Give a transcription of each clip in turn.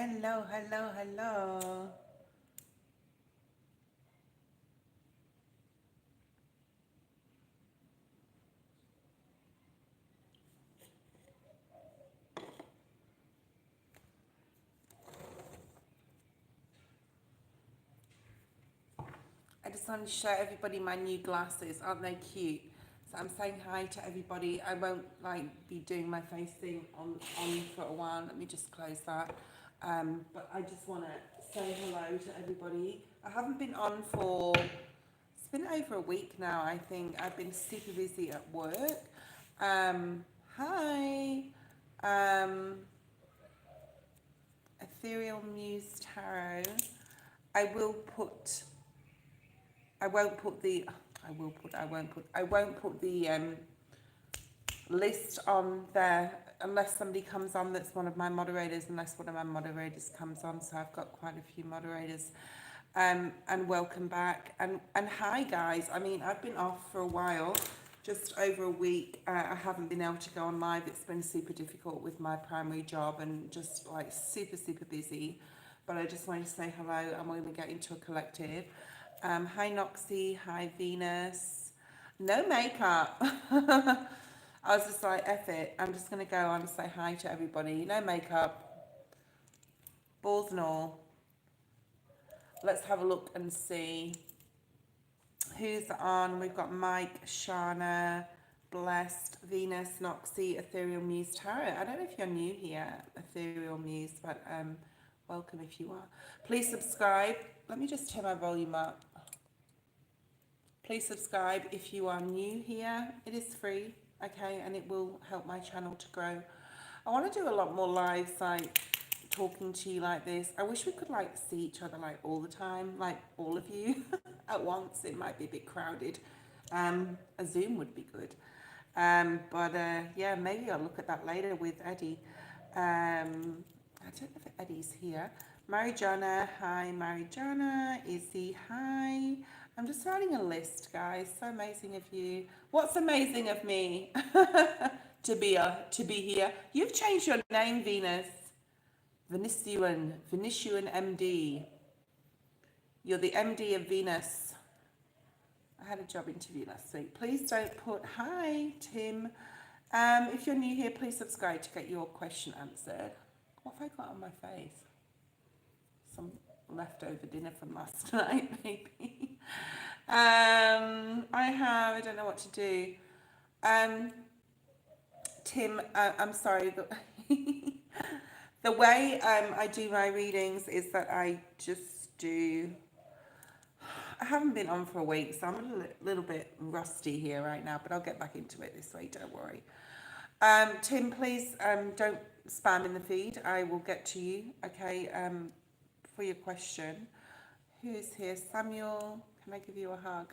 Hello, hello, hello. I just want to show everybody my new glasses. Aren't they cute? So I'm saying hi to everybody. I won't be doing my face thing on for a while. Let me just close that. But I just want to say hello to everybody. I haven't been on for, it's been over a week now, I think. I've been super busy at work. Hi. Um, Ethereal Muse Tarot. I will put I won't put the I won't put the list on there unless somebody comes on that's one of my moderators, unless one of my moderators comes on. So I've got quite a few moderators. And welcome back. And hi guys. I mean, I've been off for a while, just over a week. I haven't been able to go on live. It's been super difficult with my primary job and just like super busy. But I just wanted to say hello and we're going to get into a collective. Hi Noxie, hi Venus. No makeup. I was just like, F it. I'm just going to go on and say hi to everybody. No makeup. Balls and all. Let's have a look and see who's on. We've got Mike, Shana, Blessed, Venus, Noxie, Ethereal Muse, Tarot. I don't know if you're new here, Ethereal Muse, but welcome if you are. Please subscribe. Let me just turn my volume up. Please subscribe if you are new here. It is free, okay, and it will help my channel to grow. I want to do a lot more lives, like talking to you like this. I wish we could like see each other like all the time, like all of you at once. It might be a bit crowded. A Zoom would be good. But yeah, maybe I'll look at that later with Eddie. I don't know if Eddie's here. Marijana, hi Marijana. Izzy, hi. I'm just writing a list, guys. So amazing of you. What's amazing of me? to be here. You've changed your name, Venus. Venetian MD. You're the MD of Venus. I had a job interview last week. Please don't put hi, Tim. If you're new here, please subscribe to get your question answered. What have I got on my face? Some leftover dinner from last night, maybe. I don't know what to do. Tim, I'm sorry. The way I do my readings is that I just do. I haven't been on for a week, so I'm a little bit rusty here right now, but I'll get back into it this way, don't worry. Tim, please don't spam in the feed. I will get to you, okay, for your question. Who's here? Samuel, can I give you a hug?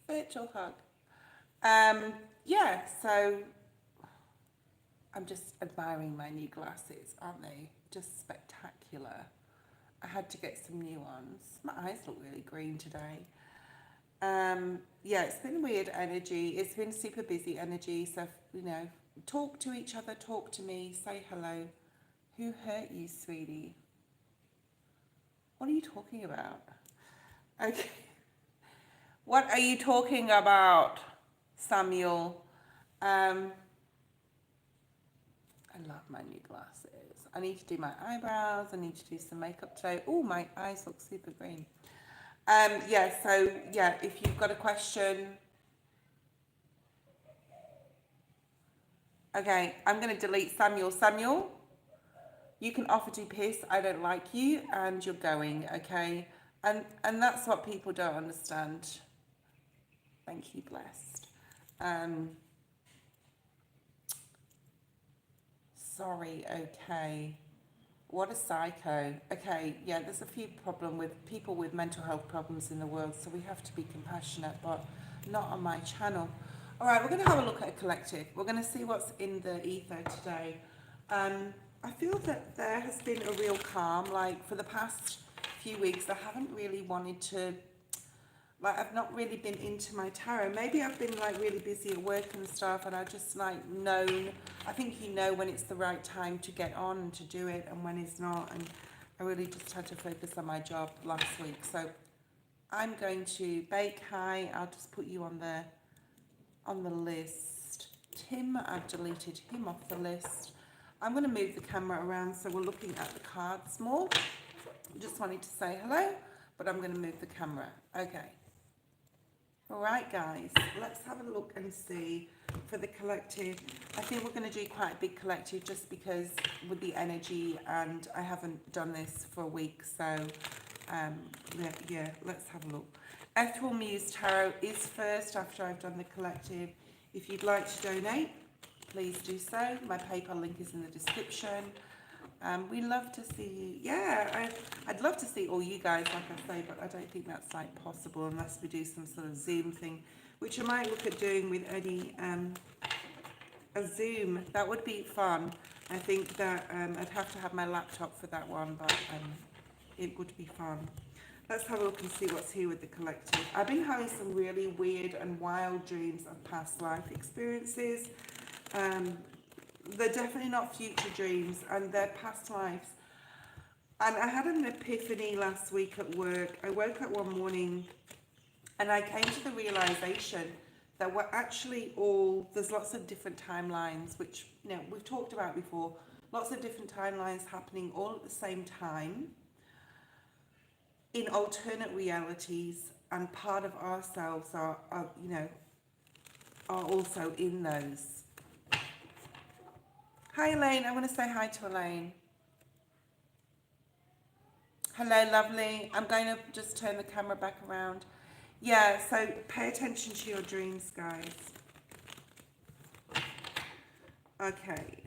Virtual hug. Yeah, so I'm just admiring my new glasses, aren't they? Just spectacular. I had to get some new ones. My eyes look really green today. Yeah, it's been weird energy. It's been super busy energy. So, you know, talk to each other, talk to me, say hello. Who hurt you, sweetie? What are you talking about? Okay. What are you talking about, Samuel? I love my new glasses. I need to do my eyebrows. I need to do some makeup today. Oh, my eyes look super green. Yeah, so, yeah, if you've got a question. Okay, I'm going to delete Samuel. Samuel, you can offer to piss. I don't like you, and you're going, okay? And that's what people don't understand. Thank you, Blessed. Sorry, okay. What a psycho. Okay, yeah, there's a few problem with people with mental health problems in the world, so we have to be compassionate, but not on my channel. All right, we're going to have a look at a collective. We're going to see what's in the ether today. I feel that there has been a real calm. Like for the past few weeks, I haven't really wanted to like I've not really been into my tarot. Maybe I've been like really busy at work and stuff, and I just like known. I think you know when it's the right time to get on and to do it, and when it's not. And I really just had to focus on my job last week. So I'm going to bake. Hi, I'll just put you on the list. Tim, I've deleted him off the list. I'm going to move the camera around so we're looking at the cards more. Just wanted to say hello, but I'm going to move the camera. Okay. All right, guys, let's have a look and see for the collective. I think we're going to do quite a big collective just because with the energy, and I haven't done this for a week. So, yeah, let's have a look. Ethereal Muse Tarot is first after I've done the collective. If you'd like to donate, please do so. My PayPal link is in the description. We love to see you. Yeah, I'd love to see all you guys, like I say, but I don't think that's like possible unless we do some sort of Zoom thing, which I might look at doing with Eddie. A Zoom, that would be fun. I think that I'd have to have my laptop for that one, but it would be fun. Let's have a look and see what's here with the collective. I've been having some really weird and wild dreams of past life experiences. They're definitely not future dreams, and they're past lives. And I had an epiphany last week at work. I woke up one morning and I came to the realization that we're actually all, there's lots of different timelines, which, you know, we've talked about before, lots of different timelines happening all at the same time in alternate realities, and part of ourselves are you know, are also in those. Hi Elaine, I want to say hi to Elaine. Hello, lovely. I'm going to just turn the camera back around. Yeah, so pay attention to your dreams, guys. Okay.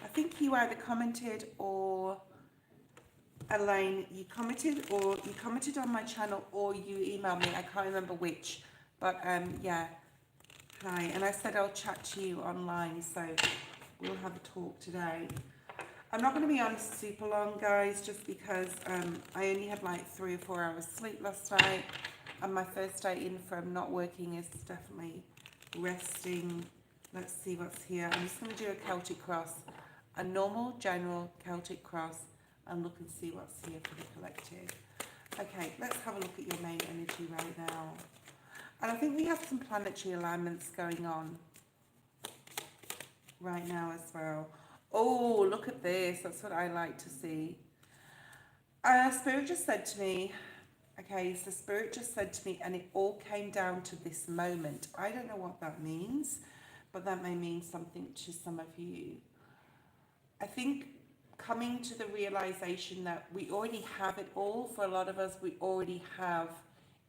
I think you either commented or Elaine, you commented on my channel or you emailed me. I can't remember which, but yeah. Hi, and I said I'll chat to you online, so we'll have a talk today. I'm not going to be on super long, guys, just because I only had like 3 or 4 hours sleep last night, and my first day in from not working is definitely resting. Let's see what's here. I'm just going to do a Celtic cross, a normal general Celtic cross, and look and see what's here for the collective. Okay, let's have a look at your main energy right now. And I think we have some planetary alignments going on right now as well. Oh, look at this. That's what I like to see. Spirit just said to me, okay, so Spirit just said to me, and it all came down to this moment. I don't know what that means, but that may mean something to some of you. I think coming to the realization that we already have it all. For a lot of us, we already have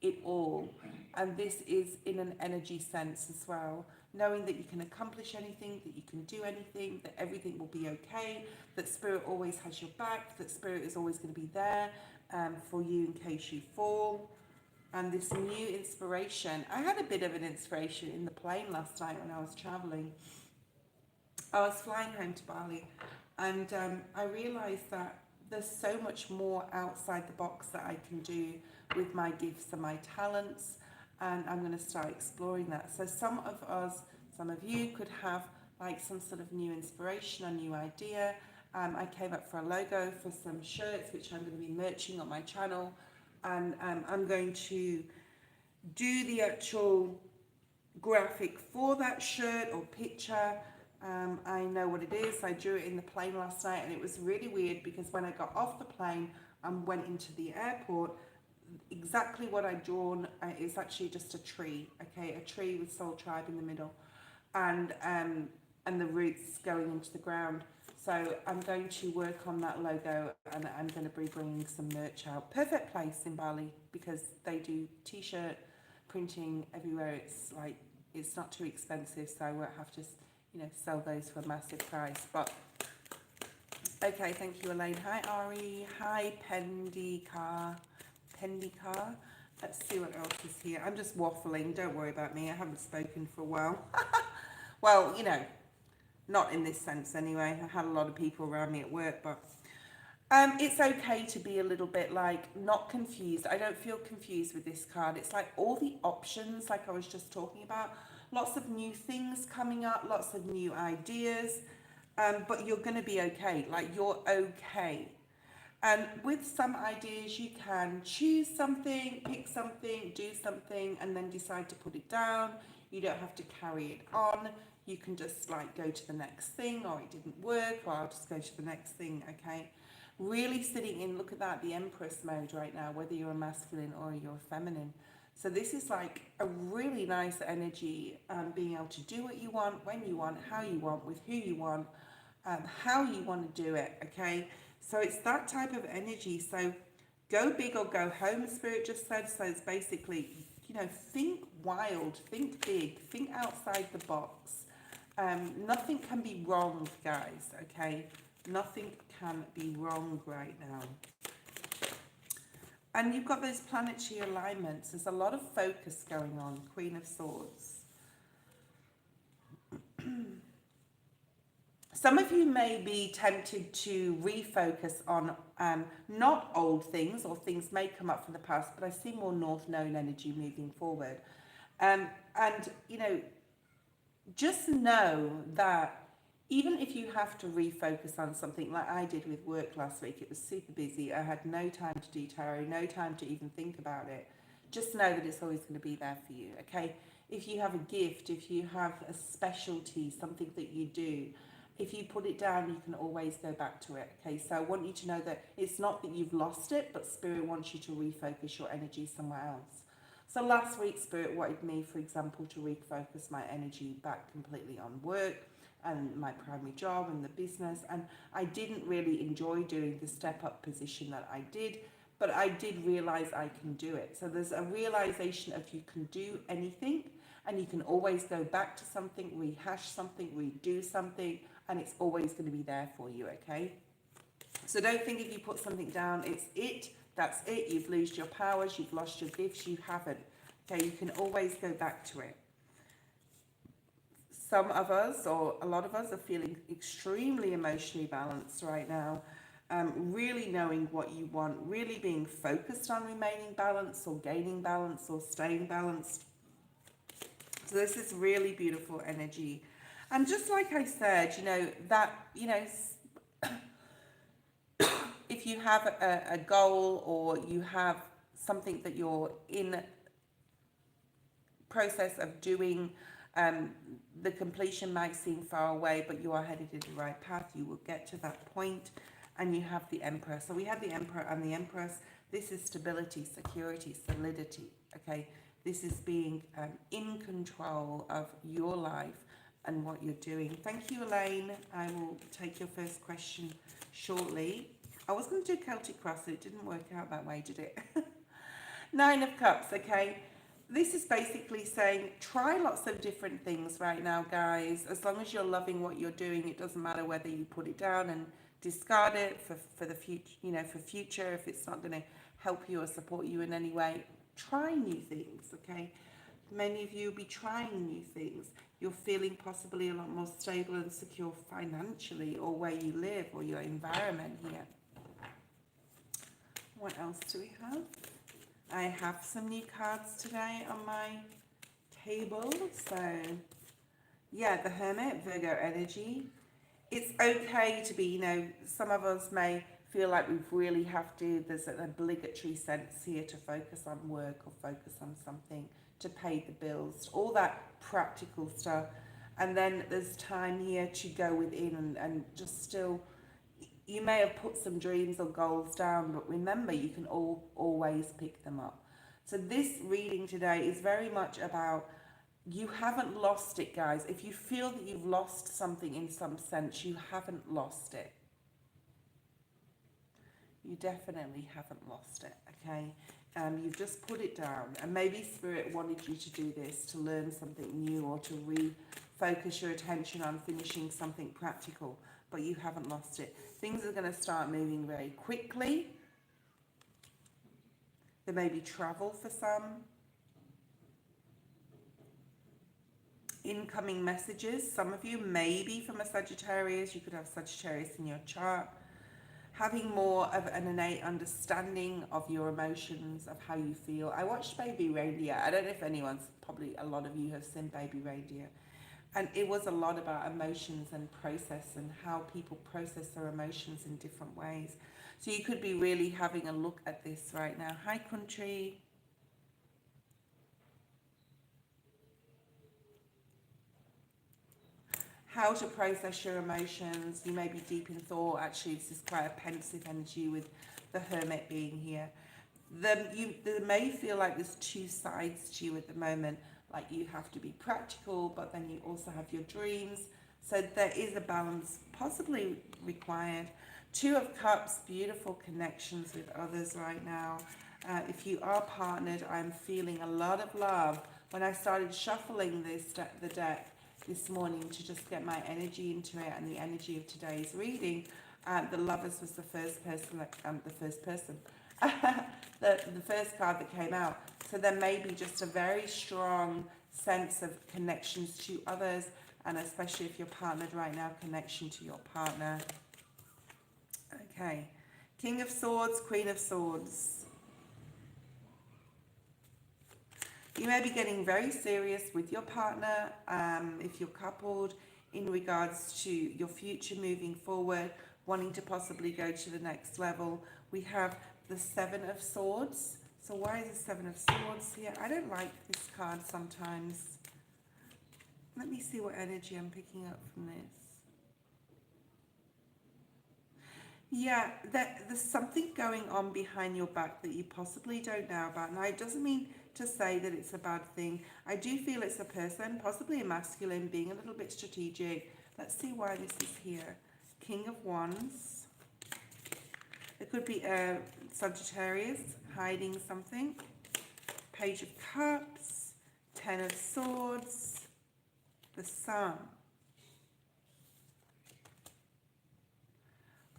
it all, and this is in an energy sense as well, knowing that you can accomplish anything, that you can do anything, that everything will be okay, that Spirit always has your back, that Spirit is always going to be there for you in case you fall. And this new inspiration, I had a bit of an inspiration in the plane last night when I was traveling. I was flying home to Bali, and I realized that there's so much more outside the box that I can do with my gifts and my talents, and I'm going to start exploring that. So some of you could have like some sort of new inspiration, a new idea. I came up for a logo for some shirts, which I'm going to be merching on my channel, and I'm going to do the actual graphic for that shirt or picture. I know what it is. I drew it in the plane last night, and it was really weird because when I got off the plane and went into the airport, exactly what I'd drawn is actually just a tree, okay, a tree with Soul Tribe in the middle, and the roots going into the ground. So I'm going to work on that logo, and I'm going to be bringing some merch out. Perfect place in Bali because they do t-shirt printing everywhere. It's like, it's not too expensive, so I won't have to, you know, sell those for a massive price. But okay, thank you, Elaine. Hi, Ari. Hi, Pendikar. Let's see what else is here. I'm just waffling. Don't worry about me. I haven't spoken for a while. Well, you know, not in this sense anyway. I had a lot of people around me at work, but It's okay to be a little bit like not confused. I don't feel confused with this card. It's like all the options, like I was just talking about, lots of new things coming up, lots of new ideas, but you're going to be okay. Like you're okay. And with some ideas, you can choose something, pick something, do something, and then decide to put it down. You don't have to carry it on. You can just like go to the next thing, or it didn't work, or I'll just go to the next thing, okay? Really sitting in, look at that, the Empress mode right now, whether you're a masculine or you're a feminine. So this is like a really nice energy, being able to do what you want, when you want, how you want, with who you want, how you want to do it, okay? So it's that type of energy. So go big or go home, Spirit just said. So it's basically, think wild, think big, think outside the box. Nothing can be wrong, guys, okay? Nothing can be wrong right now. And you've got those planetary alignments. There's a lot of focus going on. Queen of Swords. Some of you may be tempted to refocus on not old things, or things may come up from the past, but I see more North Node energy moving forward. And, just know that even if you have to refocus on something like I did with work last week, it was super busy. I had no time to do tarot, no time to even think about it. Just know that it's always going to be there for you, okay? If you have a gift, if you have a specialty, something that you do, if you put it down, you can always go back to it, okay? So I want you to know that it's not that you've lost it, but Spirit wants you to refocus your energy somewhere else. So last week, Spirit wanted me, for example, to refocus my energy back completely on work and my primary job and the business. And I didn't really enjoy doing the step up position that I did, but I did realize I can do it. So there's a realization of you can do anything, and you can always go back to something, rehash something, redo something, and it's always going to be there for you, okay? So don't think if you put something down, that's it, you've lost your powers, you've lost your gifts, you haven't. Okay, you can always go back to it. Some of us, or a lot of us, are feeling extremely emotionally balanced right now. Really knowing what you want, really being focused on remaining balanced or gaining balance or staying balanced. So this is really beautiful energy. And just like I said, if you have a goal, or you have something that you're in process of doing, the completion might seem far away, but you are headed in the right path. You will get to that point. And you have the Emperor. So we have the Emperor and the Empress. This is stability, security, solidity, okay? This is being in control of your life and what you're doing. Thank you, Elaine. I will take your first question shortly. I was going to do Celtic Cross, but it didn't work out that way, did it? Nine of Cups, okay? This is basically saying try lots of different things right now, guys. As long as you're loving what you're doing, it doesn't matter whether you put it down and discard it for the future, for future, if it's not going to help you or support you in any way. Try new things, okay? Many of you will be trying new things. You're feeling possibly a lot more stable and secure financially, or where you live, or your environment here. What else do we have? I have some new cards today on my table. So, yeah, the Hermit, Virgo energy. It's okay to be, some of us may feel like we really have to, there's an obligatory sense here to focus on work or focus on something, to pay the bills, all that practical stuff. And then there's time here to go within and just still, you may have put some dreams or goals down, but remember, you can always pick them up. So this reading today is very much about, you haven't lost it, guys. If you feel that you've lost something in some sense, you haven't lost it. You definitely haven't lost it, okay? You've just put it down. And maybe Spirit wanted you to do this, to learn something new, or to refocus your attention on finishing something practical, but you haven't lost it. Things are going to start moving very quickly. There may be travel for some. Incoming messages. Some of you, maybe from a Sagittarius, you could have Sagittarius in your chart. having more of an innate understanding of your emotions, of how you feel. I watched Baby Reindeer. I don't know if anyone's, probably a lot of you have seen Baby Reindeer. And it was a lot about emotions and process and how people process their emotions in different ways. So you could be really having a look at this right now. Hi, country. How to process your emotions. You may be deep in thought. Actually, this is quite a pensive energy with the Hermit being here. There may feel like there's two sides to you at the moment. Like you have to be practical, but then you also have your dreams. So there is a balance possibly required. Two of Cups, beautiful connections with others right now. If you are partnered, I'm feeling a lot of love. When I started shuffling the deck this morning to just get my energy into it and the energy of today's reading, the Lovers was the first person, the first card that came out. So there may be just a very strong sense of connections to others, and especially if you're partnered right now, connection to your partner. Okay, King of Swords, Queen of Swords. You may be getting very serious with your partner if you're coupled in regards to your future moving forward, wanting to possibly go to the next level. We have the Seven of Swords. So why is the Seven of Swords here? I don't like this card sometimes. Let me see what energy I'm picking up from this. Yeah, there's something going on behind your back that you possibly don't know about. Now, it doesn't mean to say that it's a bad thing. I do feel it's a person, possibly a masculine, being a little bit strategic. Let's see why this is here. King of Wands. It could be a Sagittarius hiding something. Page of Cups. Ten of Swords. The Sun.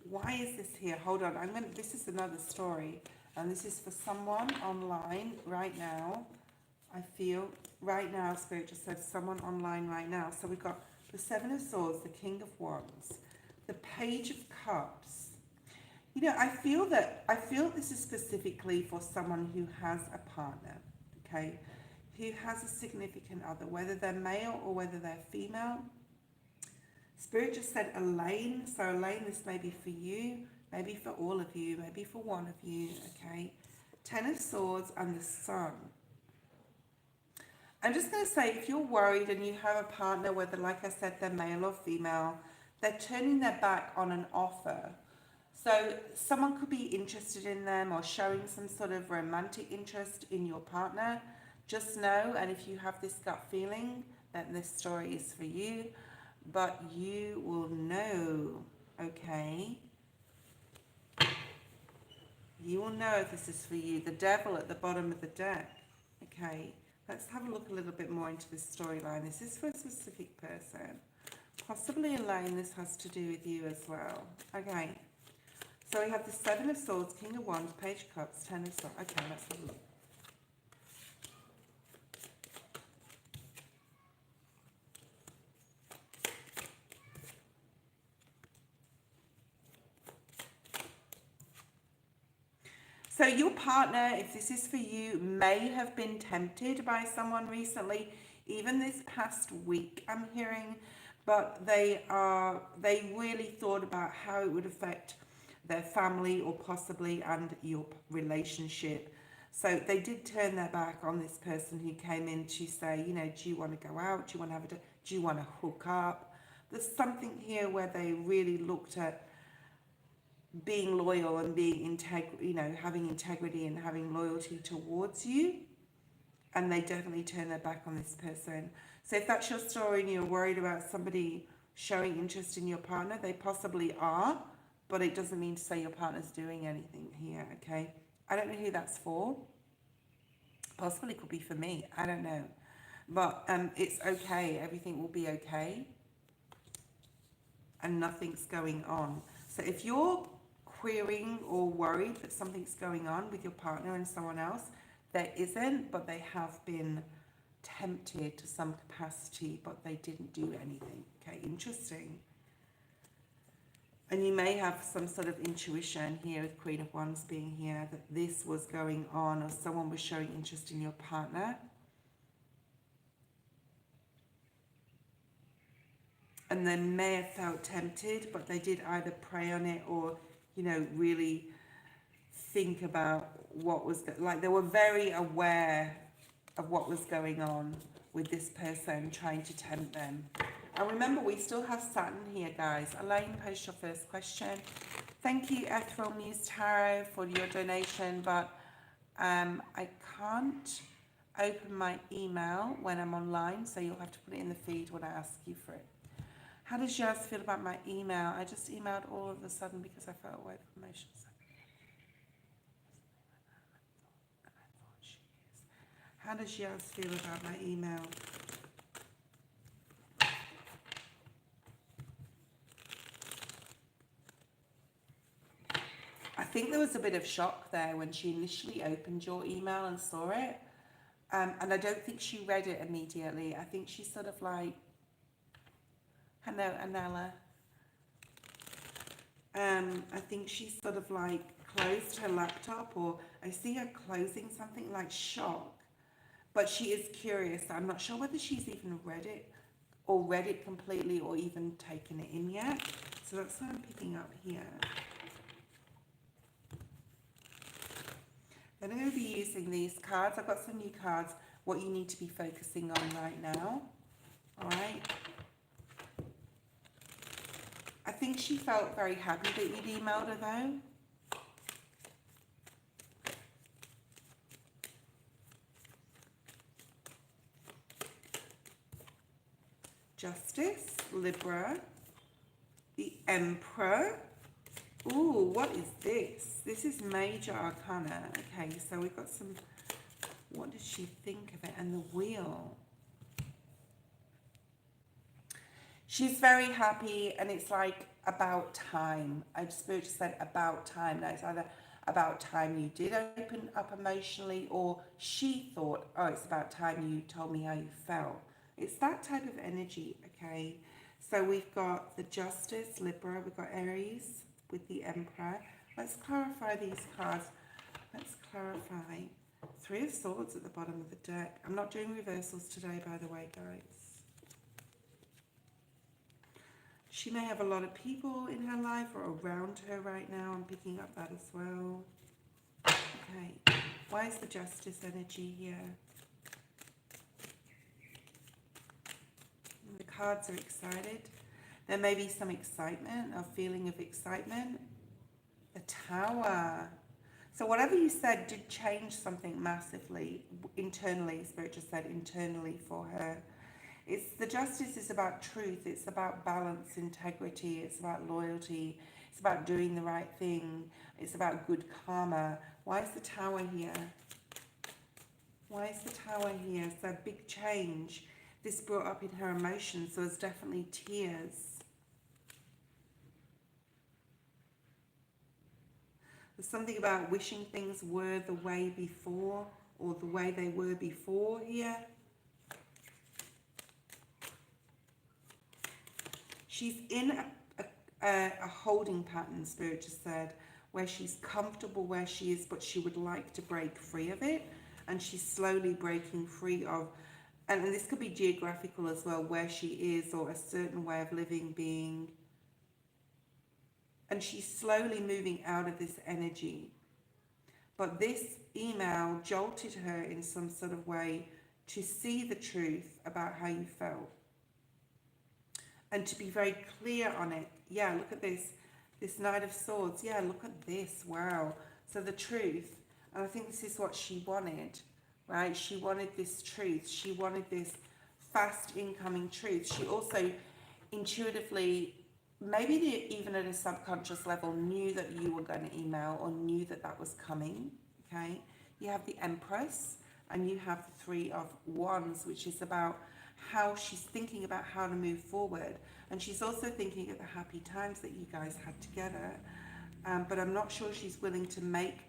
Why is this here? Hold on. This is another story. And this is for someone online right now. I feel right now, Spirit just said someone online right now. So we've got the Seven of Swords, the King of Wands, the Page of Cups. You know, I feel this is specifically for someone who has a partner, okay? Who has a significant other, whether they're male or whether they're female. Spirit just said Elaine. So Elaine, this may be for you, maybe for all of you, maybe for one of you, okay? Ten of Swords and the Sun. I'm just going to say, if you're worried and you have a partner, whether, like I said, they're male or female, they're turning their back on an offer. So someone could be interested in them or showing some sort of romantic interest in your partner. Just know, and if you have this gut feeling that this story is for you, but you will know, okay? You will know if this is for you. The Devil at the bottom of the deck, okay? Let's have a look a little bit more into this storyline. This is for a specific person. Possibly Elaine, this has to do with you as well. Okay. So we have the Seven of Swords, King of Wands, Page of Cups, Ten of Swords. Okay, let's have a look. So your partner, if this is for you, may have been tempted by someone recently, even this past week, I'm hearing, but they really thought about how it would affect their family or possibly and your relationship. So they did turn their back on this person who came in to say, you know, do you want to go out? Do you want to have do you want to hook up? There's something here where they really looked at being loyal and being having integrity and having loyalty towards you, and they definitely turn their back on this person. So if that's your story and you're worried about somebody showing interest in your partner, they possibly are, but it doesn't mean to say your partner's doing anything here, okay? I don't know who that's for. Possibly could be for me, I don't know, but it's okay. Everything will be okay, and nothing's going on. So if you're querying or worried that something's going on with your partner and someone else, there isn't, but they have been tempted to some capacity, but they didn't do anything. Okay, interesting. And you may have some sort of intuition here with Queen of Wands being here, that this was going on, or someone was showing interest in your partner. And they may have felt tempted, but they did either pray on it or, you know, really think about what was, like they were very aware of what was going on with this person trying to tempt them. And remember, we still have Saturn here, guys. Elaine, post your first question. Thank you, Ethereal Muse Tarot, for your donation, but I can't open my email when I'm online, so you'll have to put it in the feed when I ask you for it. How does Yaz feel about my email? I just emailed all of a sudden because I felt away from emotions. How does Yaz feel about my email? I think there was a bit of shock there when she initially opened your email and saw it. And I don't think she read it immediately. I think she sort of like, hello, Anella. I think she sort of like closed her laptop, or I see her closing something, like shock. But she is curious. I'm not sure whether she's even read it completely, or even taken it in yet. So that's what I'm picking up here. Then I'm going to be using these cards. I've got some new cards, what you need to be focusing on right now. All right. I think she felt very happy that you'd emailed her though. Justice, Libra, the Emperor. Ooh, what is this? This is Major Arcana. Okay, so we've got some, what did she think of it? And the Wheel. She's very happy, and it's like about time. Spirit just said about time. Now it's either about time you did open up emotionally, or she thought, oh, it's about time you told me how you felt. It's that type of energy, okay? So we've got the Justice, Libra, we've got Aries with the Emperor. Let's clarify these cards. Let's clarify. Three of Swords at the bottom of the deck. I'm not doing reversals today, by the way, guys. She may have a lot of people in her life or around her right now. I'm picking up that as well. Okay. Why is the Justice energy here? The cards are excited. There may be some excitement, a feeling of excitement. The Tower. So whatever you said did change something massively internally. Spirit just said internally for her. The Justice is about truth. It's about balance, integrity. It's about loyalty. It's about doing the right thing. It's about good karma. Why is the Tower here? Why is the Tower here? So big change. This brought up in her emotions. So there's definitely tears. There's something about wishing things were the way before, or the way they were before here. She's in a holding pattern, Spirit just said, where she's comfortable where she is, but she would like to break free of it. And she's slowly breaking free of, and this could be geographical as well, where she is, or a certain way of living, being. And she's slowly moving out of this energy. But this email jolted her in some sort of way to see the truth about how you felt. And to be very clear on it. Yeah, look at this. This Knight of Swords. Yeah, look at this. Wow. So the truth. And I think this is what she wanted, right? She wanted this truth. She wanted this fast incoming truth. She also intuitively, maybe even at a subconscious level, knew that you were going to email, or knew that that was coming, okay? You have the Empress, and you have the Three of Wands, which is about how she's thinking about how to move forward. And she's also thinking of the happy times that you guys had together. But I'm not sure she's willing to make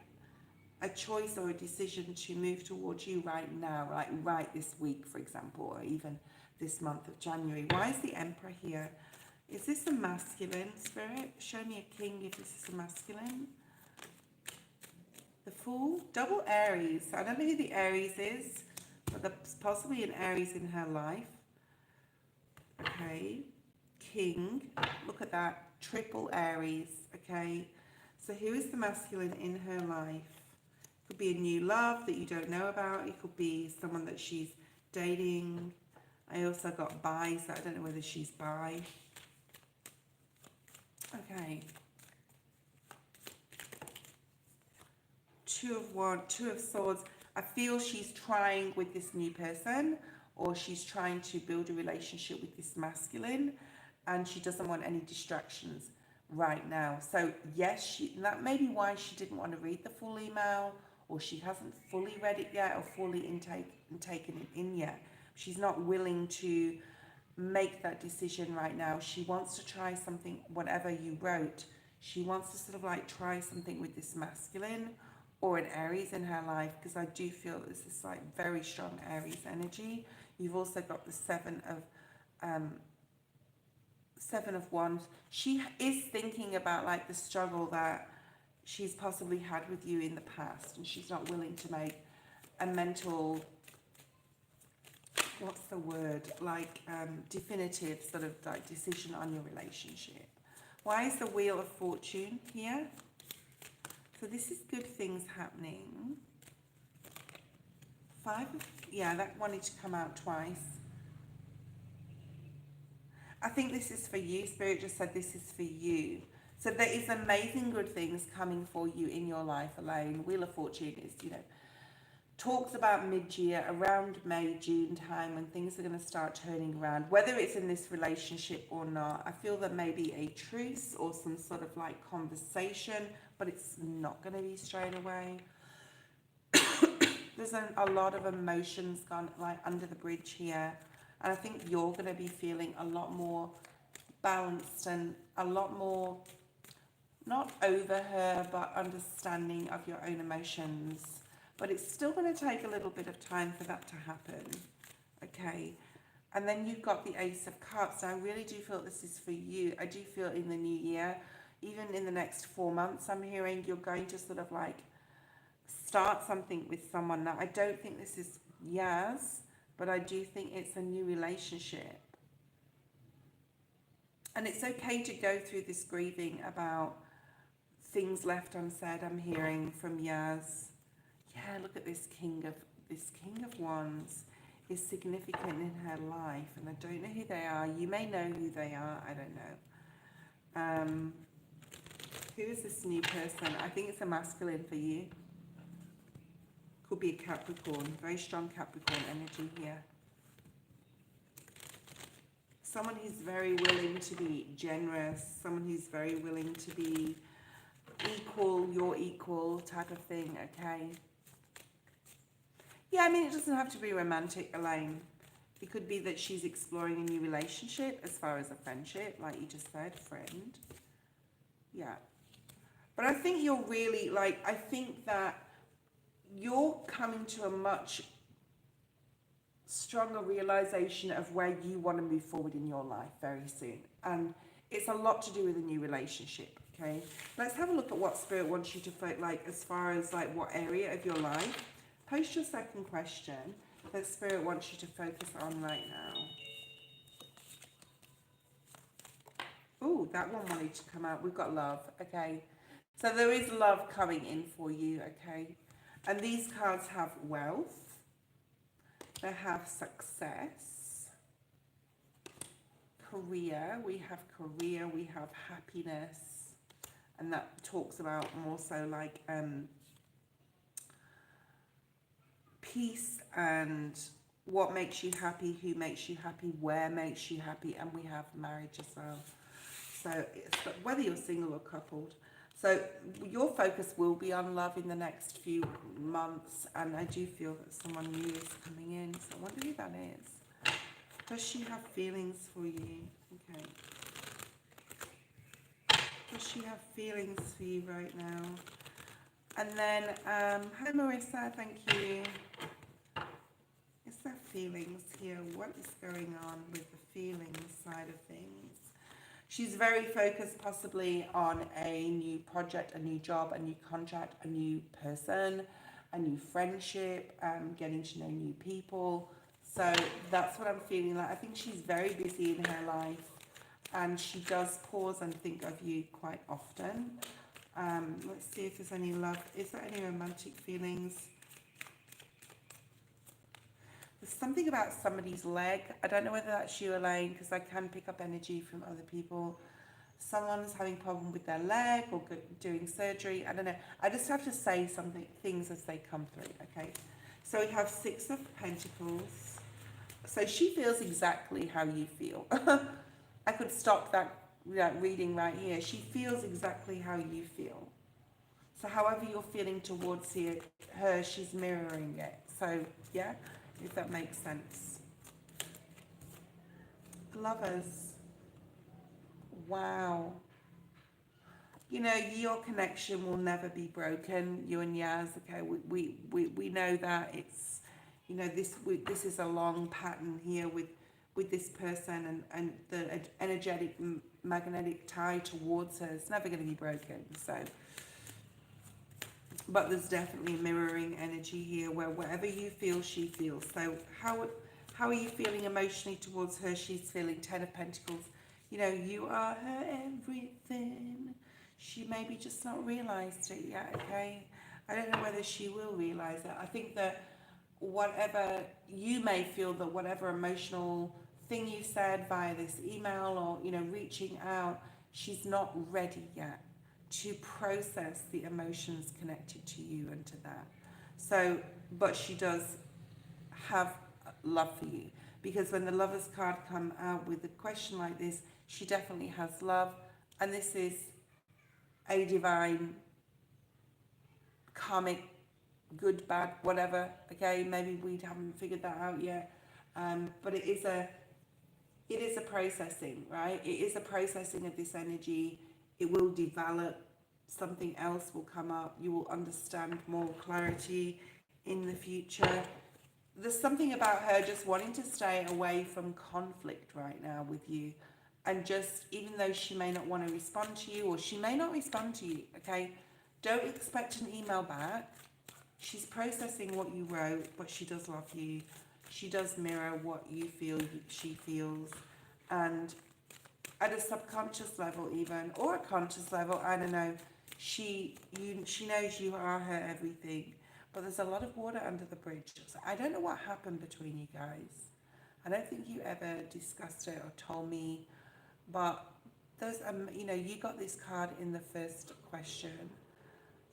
a choice or a decision to move towards you right now, like right this week, for example, or even this month of January. Why is the Emperor here? Is this a masculine spirit? Show me a king if this is a masculine. The Fool, double Aries. I don't know who the Aries is, but there's possibly an Aries in her life. Okay. King. Look at that. Triple Aries. Okay. So who is the masculine in her life? Could be a new love that you don't know about. It could be someone that she's dating. I also got bi, so I don't know whether she's bi. Okay. Two of Wands, Two of Swords. I feel she's trying with this new person, or she's trying to build a relationship with this masculine, and she doesn't want any distractions right now. So yes, that may be why she didn't want to read the full email, or she hasn't fully read it yet, or fully taken it in yet. She's not willing to make that decision right now. She wants to try something, whatever you wrote. She wants to sort of like try something with this masculine or an Aries in her life, because I do feel this is like very strong Aries energy. You've also got the Seven of Wands. She is thinking about like the struggle that she's possibly had with you in the past, and she's not willing to make a mental, what's the word, like definitive sort of like decision on your relationship. Why is the Wheel of Fortune here? So this is good things happening. Yeah, that wanted to come out twice. I think this is for you. Spirit just said this is for you. So there is amazing good things coming for you in your life, Elaine. Wheel of Fortune is, talks about mid-year, around May, June time, when things are going to start turning around. Whether it's in this relationship or not, I feel there may be a truce or some sort of like conversation, but it's not going to be straight away. There's a lot of emotions gone like under the bridge here. And I think you're going to be feeling a lot more balanced and a lot more, not over her, but understanding of your own emotions. But it's still going to take a little bit of time for that to happen. Okay. And then you've got the Ace of Cups. Now, I really do feel this is for you. I do feel in the new year, even in the next 4 months, I'm hearing you're going to sort of like start something with someone. Now, I don't think this is Yaz, but I do think it's a new relationship. And it's okay to go through this grieving about things left unsaid, I'm hearing from Yaz. Yeah, look at this King of Wands is significant in her life, and I don't know who they are. You may know who they are, I don't know. Who is this new person? I think it's a masculine for you. Could be a Capricorn, very strong Capricorn energy here. Someone who's very willing to be generous, someone who's very willing to be equal, your equal type of thing, okay? Yeah, I mean, it doesn't have to be romantic, Elaine. It could be that she's exploring a new relationship as far as a friendship, like you just said, friend. Yeah. But I think you're really, like, I think that you're coming to a much stronger realization of where you want to move forward in your life very soon. And it's a lot to do with a new relationship, okay? Let's have a look at what Spirit wants you to focus, like, as far as, like, what area of your life. Post your second question that Spirit wants you to focus on right now. Oh, that one wanted to come out. We've got love, okay? So there is love coming in for you, okay? And these cards have wealth. They have success. Career. We have career. We have happiness. And that talks about more so like peace and what makes you happy, who makes you happy, where makes you happy. And we have marriage as well. So it's, whether you're single or coupled. So your focus will be on love in the next few months, and I do feel that someone new is coming in. So I wonder who that is. Does she have feelings for you? Okay. Does she have feelings for you right now? And then, hi Marissa, thank you. Is there feelings here? What is going on with the feelings side of things? She's very focused possibly on a new project, a new job, a new contract, a new person, a new friendship, getting to know new people. So that's what I'm feeling like. I think she's very busy in her life, and she does pause and think of you quite often. Let's see if there's any love. Is there any romantic feelings? There's something about somebody's leg. I don't know whether that's you, Elaine, because I can pick up energy from other people. Someone's having a problem with their leg or doing surgery. I don't know. I just have to say something, things as they come through, okay? So we have Six of Pentacles. So she feels exactly how you feel. I could stop that reading right here. She feels exactly how you feel. So however you're feeling towards her, she's mirroring it. So, yeah, if that makes sense. Lovers. Wow. You know, your connection will never be broken, you and Yaz, okay? We know that it's, you know, this is a long pattern here with this person, and the energetic, magnetic tie towards her is never going to be broken. So, but there's definitely mirroring energy here where whatever you feel, she feels. So how are you feeling emotionally towards her? She's feeling Ten of Pentacles. You know, you are her everything. She maybe just not realised it yet, okay? I don't know whether she will realise it. I think that whatever you may feel, that whatever emotional thing you said via this email or, you know, reaching out, she's not ready yet to process the emotions connected to you and to that. So, but she does have love for you, because when the Lovers card come out with a question like this, she definitely has love, and this is a divine, karmic, good, bad, whatever. Okay, maybe we haven't figured that out yet, but it is a processing, right? It is a processing of this energy. It will develop. Something else will come up. You will understand more clarity in the future. There's something about her just wanting to stay away from conflict right now with you. And just, even though she may not want to respond to you, or she may not respond to you, okay? Don't expect an email back. She's processing what you wrote, but she does love you. She does mirror what you feel she feels. And at a subconscious level even, or a conscious level, I don't know, she knows you are her everything. But there's a lot of water under the bridge. So I don't know what happened between you guys. I don't think you ever discussed it or told me. But there's, you know, you got this card in the first question.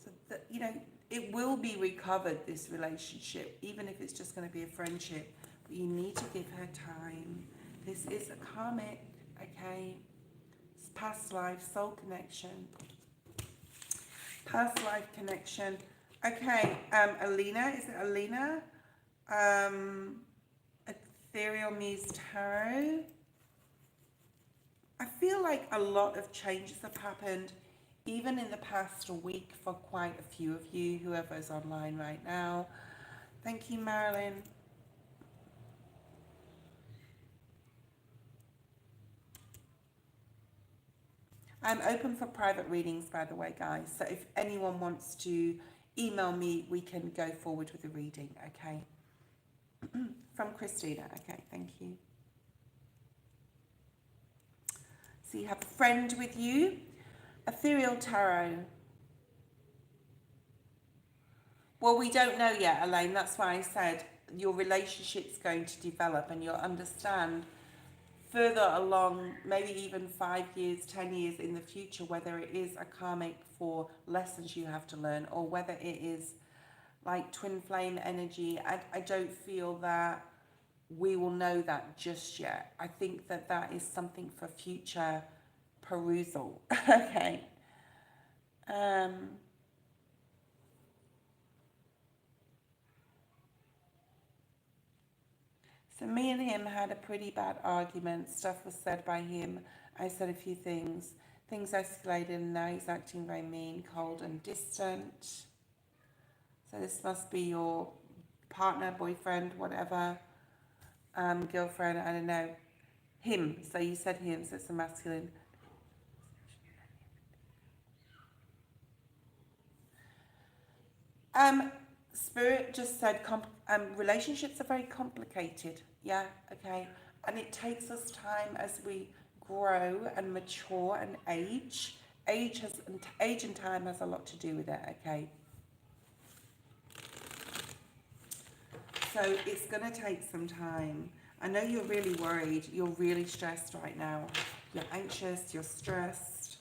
So, you know, it will be recovered, this relationship, even if it's just going to be a friendship. But you need to give her time. This is a karmic, okay? It's past life, soul connection. Past life connection. Okay, Alina, is it Alina? Ethereal Muse Tarot. I feel like a lot of changes have happened, even in the past week, for quite a few of you, whoever's online right now. Thank you, Marilyn. I'm open for private readings, by the way, guys. So if anyone wants to email me, we can go forward with the reading, okay? From Christina, okay, thank you. So you have a friend with you. Ethereal Tarot. Well, we don't know yet, Elaine. That's why I said your relationship's going to develop, and you'll understand further along, maybe even 5 years, 10 years in the future, whether it is a karmic for lessons you have to learn, or whether it is like twin flame energy. I don't feel that we will know that just yet. I think that that is something for future perusal. Okay. So me and him had a pretty bad argument. Stuff was said by him. I said a few things. Things escalated, and now he's acting very mean, cold and distant. So this must be your partner, boyfriend, whatever, girlfriend, I don't know. Him. So you said him, so it's a masculine. Spirit just said relationships are very complicated. Yeah, okay. And it takes us time as we grow and mature and age. Age and time has a lot to do with it, okay? So it's going to take some time. I know you're really worried. You're really stressed right now. You're anxious. You're stressed.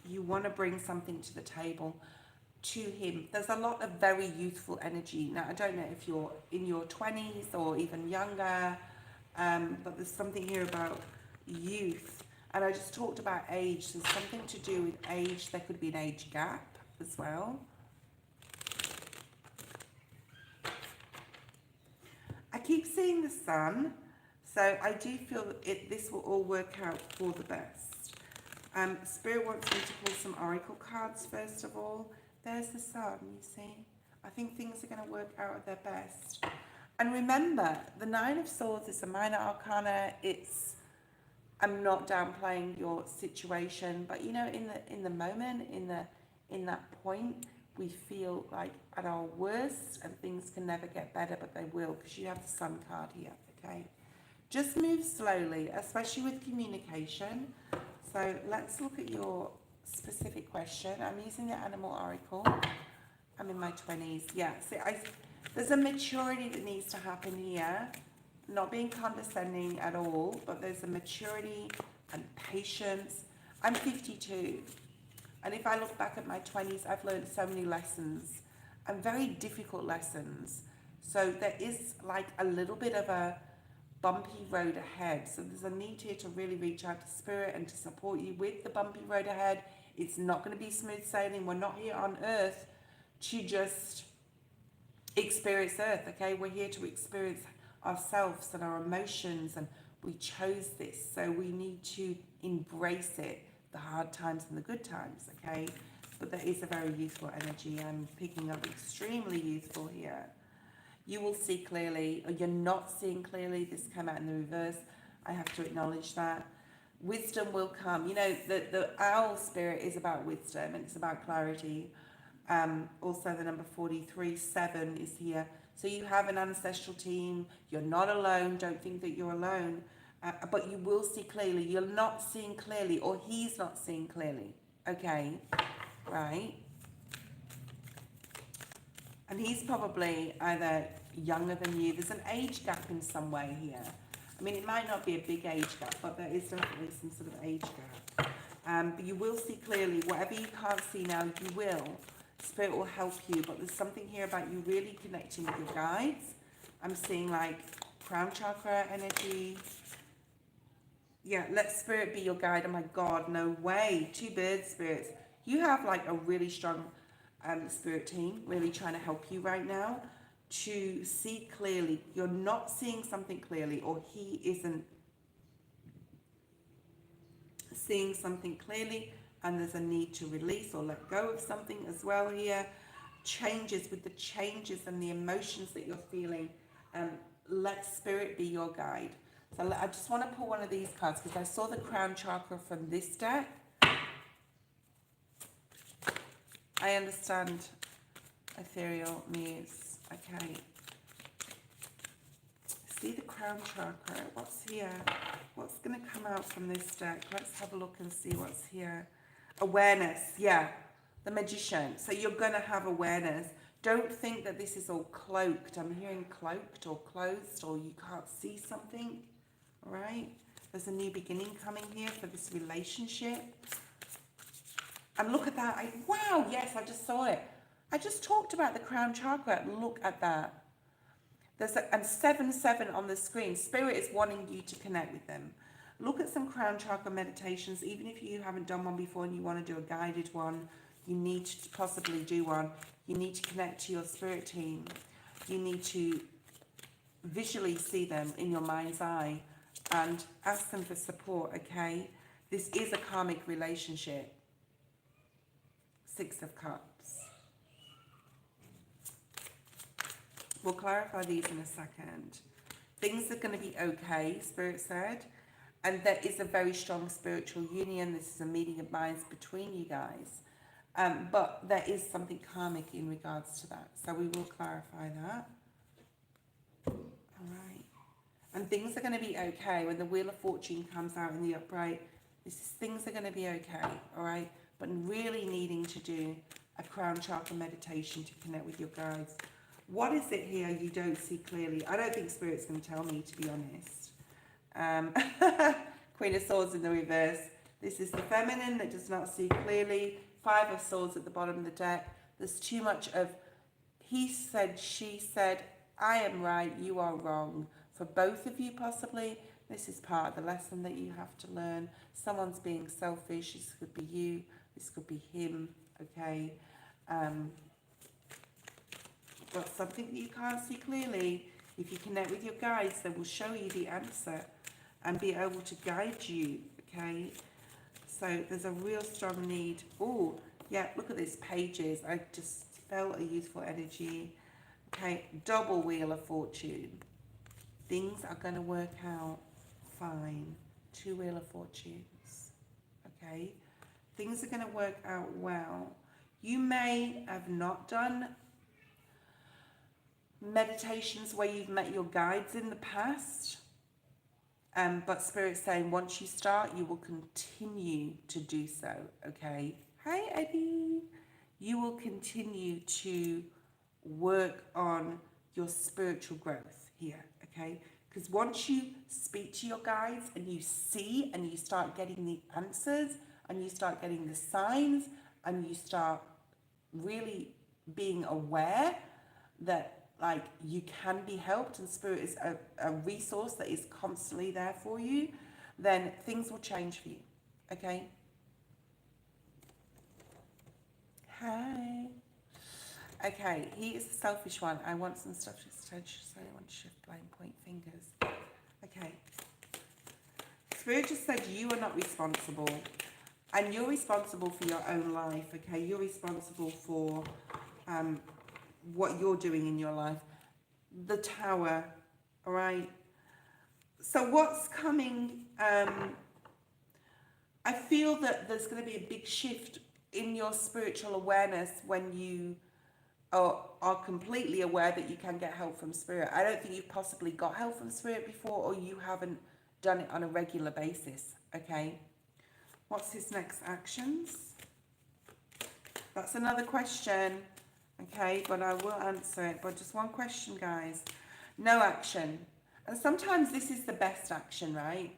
You want to bring something to the table to him. There's a lot of very youthful energy. Now, I don't know if you're in your 20s or even younger, but there's something here about youth. And I just talked about age. There's something to do with age. There could be an age gap as well. I keep seeing the sun, so I do feel that this will all work out for the best. Spirit wants me to pull some oracle cards first of all. There's the sun, you see. I think things are going to work out at their best. And remember, the Nine of Swords is a minor arcana. I'm not downplaying your situation, but you know, in the moment, in that point, we feel like at our worst, and things can never get better, but they will, because you have the Sun card here. Okay, just move slowly, especially with communication. So let's look at your specific question. I'm using the Animal Oracle. I'm in my 20s. Yeah, see, there's a maturity that needs to happen here. Not being condescending at all, but there's a maturity and patience. I'm 52. And if I look back at my 20s, I've learned so many lessons, and very difficult lessons. So there is like a little bit of a bumpy road ahead. So there's a need here to really reach out to Spirit and to support you with the bumpy road ahead. It's not going to be smooth sailing. We're not here on Earth to just experience Earth, okay? We're here to experience ourselves and our emotions, and we chose this. So we need to embrace it, the hard times and the good times, okay? But there is a very youthful energy. I'm picking up extremely youthful here. You will see clearly, or you're not seeing clearly. This came out in the reverse. I have to acknowledge that. Wisdom will come. You know, the owl spirit is about wisdom, and it's about clarity. Also, the number 43, 7 is here. So you have an ancestral team. You're not alone. Don't think that you're alone. But you will see clearly. You're not seeing clearly, or he's not seeing clearly. Okay, right? And he's probably either younger than you. There's an age gap in some way here. I mean, it might not be a big age gap, but there is definitely some sort of age gap. But you will see clearly. Whatever you can't see now, you will. Spirit will help you. But there's something here about you really connecting with your guides. I'm seeing like crown chakra energy. Yeah, let Spirit be your guide. Oh my God, no way. 2 bird spirits. You have like a really strong spirit team really trying to help you right now to see clearly. You're not seeing something clearly, or he isn't seeing something clearly, and there's a need to release or let go of something as well here. Changes with the changes and the emotions that you're feeling. Let Spirit be your guide. So I just want to pull one of these cards because I saw the crown chakra from this deck. I understand, ethereal muse. Okay. See the crown chakra. What's here? What's going to come out from this deck? Let's have a look and see what's here. Awareness. Yeah. The magician. So you're going to have awareness. Don't think that this is all cloaked. I'm hearing cloaked or closed, or you can't see something. All right? There's a new beginning coming here for this relationship. And look at that. Wow, yes, I just saw it. I just talked about the crown chakra. Look at that. There's and 7 on the screen. Spirit is wanting you to connect with them. Look at some crown chakra meditations. Even if you haven't done one before and you want to do a guided one, you need to possibly do one. You need to connect to your spirit team. You need to visually see them in your mind's eye and ask them for support, okay? This is a karmic relationship. 6 of Cups. We'll clarify these in a second. Things are going to be okay, Spirit said. And there is a very strong spiritual union. This is a meeting of minds between you guys. But there is something karmic in regards to that. So we will clarify that. All right. And things are going to be okay. When the Wheel of Fortune comes out in the upright, things are going to be okay. All right. But really needing to do a crown chakra meditation to connect with your guides. What is it here you don't see clearly? I don't think Spirit's going to tell me, to be honest. Queen of Swords in the reverse. This is the feminine that does not see clearly. Five of Swords at the bottom of the deck. There's too much of he said, she said, I am right, you are wrong. For both of you possibly. This is part of the lesson that you have to learn. Someone's being selfish. This could be you. This could be him. Okay. But something that you can't see clearly. If you connect with your guides, they will show you the answer and be able to guide you. Okay. So there's a real strong need. Oh, yeah, look at this, pages. I just felt a youthful energy. Okay, double Wheel of Fortune. Things are going to work out fine. Two Wheel of Fortunes. Okay, things are going to work out well. You may have not done meditations where you've met your guides in the past. But Spirit's saying once you start, you will continue to do so, okay? Hi, Eddie. You will continue to work on your spiritual growth here, okay? Because once you speak to your guides and you see and you start getting the answers and you start getting the signs and you start really being aware that like you can be helped and Spirit is a resource that is constantly there for you, then things will change for you. Okay? Hi. Okay, he is the selfish one. I want some stuff to extension, so I want to shift, blame, point fingers. Okay. Spirit just said you are not responsible. And you're responsible for your own life, okay? You're responsible for what you're doing in your life. The Tower, all right? So what's coming, I feel that there's going to be a big shift in your spiritual awareness when you are completely aware that you can get help from Spirit. I don't think you've possibly got help from Spirit before, or you haven't done it on a regular basis, okay? What's his next actions? That's another question. Okay, but I will answer it. But just one question, guys. No action. And sometimes this is the best action, right?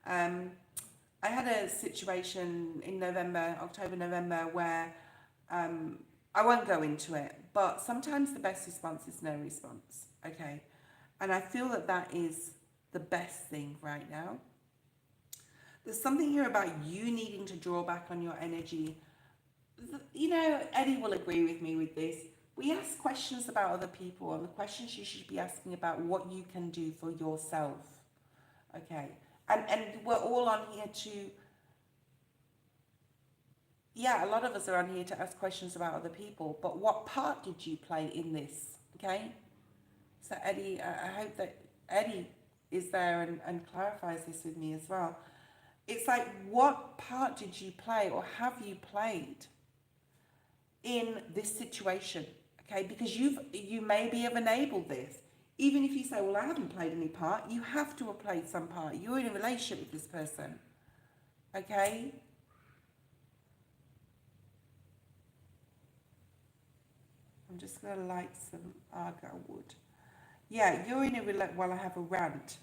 I had a situation in October, November, where I won't go into it, but sometimes the best response is no response, okay? And I feel that that is the best thing right now. There's something here about you needing to draw back on your energy. You know, Eddie will agree with me with this. We ask questions about other people, and the questions you should be asking about what you can do for yourself. Okay. And we're all on here to, yeah, a lot of us are on here to ask questions about other people, but what part did you play in this? Okay. So Eddie, I hope that Eddie is there and clarifies this with me as well. It's like, what part did you play or have you played in this situation? Okay, because you maybe have enabled this. Even if you say, well, I haven't played any part, you have to have played some part. You're in a relationship with this person. Okay? I'm just going to light some argyle wood. Yeah, you're in a well, I have a rant.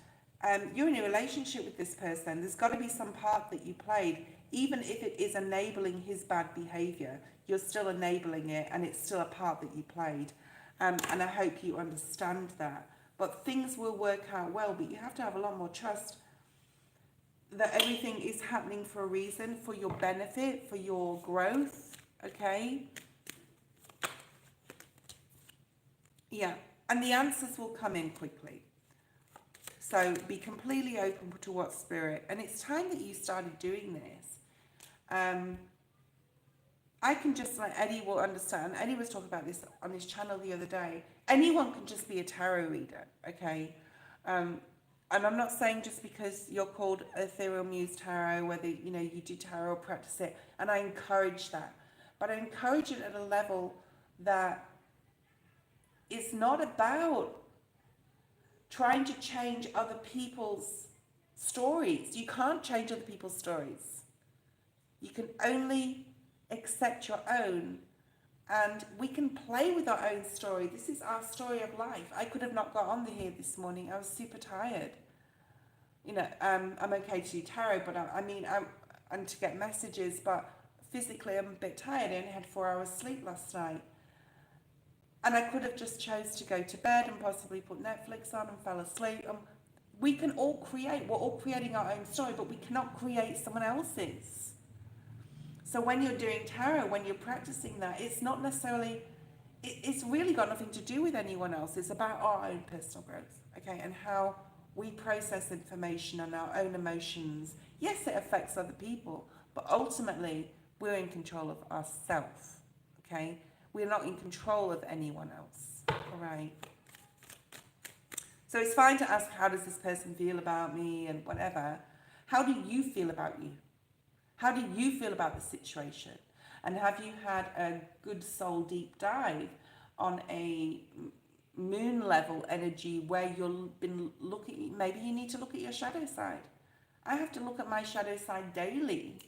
You're in a relationship with this person. There's got to be some part that you played, even if it is enabling his bad behavior. You're still enabling it, and it's still a part that you played. And I hope you understand that. But things will work out well, but you have to have a lot more trust that everything is happening for a reason, for your benefit, for your growth, okay? Yeah, and the answers will come in quickly. So be completely open to what Spirit, and it's time that you started doing this. I can just, like, Eddie will understand. Eddie was talking about this on his channel the other day. Anyone can just be a tarot reader, okay? And I'm not saying just because you're called Ethereal Muse Tarot, whether, you know, you do tarot or practice it, and I encourage that. But I encourage it at a level that is not about trying to change other people's stories. You can't change other people's stories. You can only accept your own, and we can play with our own story. This is our story of life. I could have not got on here this morning. I was super tired. You know, I'm okay to do tarot, but and to get messages, but physically I'm a bit tired. I only had 4 hours sleep last night. And I could have just chose to go to bed and possibly put Netflix on and fell asleep. We can all create. We're all creating our own story, but we cannot create someone else's. So when you're doing tarot, when you're practicing that, it's not necessarily, it's really got nothing to do with anyone else. It's about our own personal growth, okay, and how we process information and our own emotions. Yes, it affects other people, but ultimately we're in control of ourselves, okay? We're not in control of anyone else, all right? So it's fine to ask, how does this person feel about me and whatever. How do you feel about you? How do you feel about the situation? And have you had a good soul deep dive on a moon level energy where you've been looking, maybe you need to look at your shadow side. I have to look at my shadow side daily.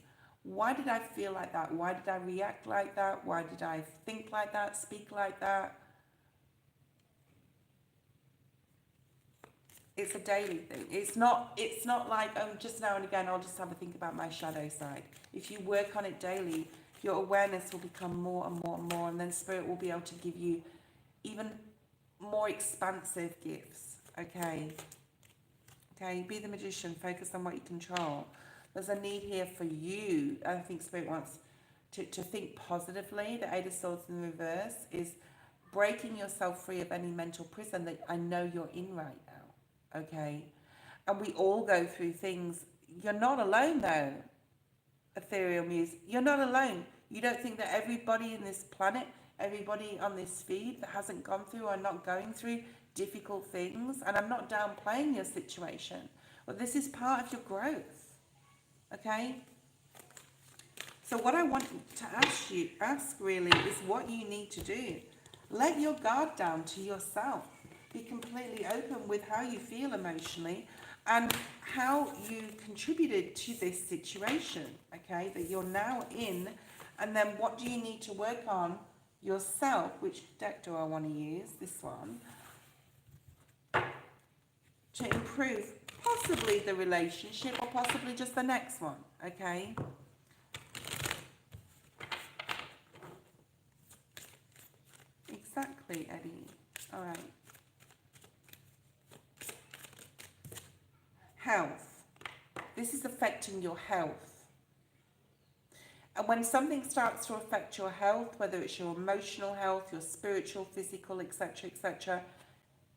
Why did I feel like that? Why did I react like that? Why did I think like that, speak like that? It's a daily thing. It's not like, oh, just now and again I'll just have a think about my shadow side. If you work on it daily, your awareness will become more and more and more, and then Spirit will be able to give you even more expansive gifts. Okay, be the magician, focus on what you control. There's a need here for you. I think Spirit wants to think positively. The Eight of Swords in reverse is breaking yourself free of any mental prison that I know you're in right now. Okay, and we all go through things. You're not alone though, Ethereal Muse. You're not alone. You don't think that everybody in this planet, everybody on this feed that hasn't gone through or not going through difficult things, and I'm not downplaying your situation, but this is part of your growth, okay? So what I want to ask really is what you need to do. Let your guard down to yourself. Be completely open with how you feel emotionally and how you contributed to this situation, okay, that you're now in, and then what do you need to work on yourself. Which deck do I want to use? This one. To improve possibly the relationship or possibly just the next one, okay? Exactly, Eddie. All right. Health. This is affecting your health. And when something starts to affect your health, whether it's your emotional health, your spiritual, physical, etc.,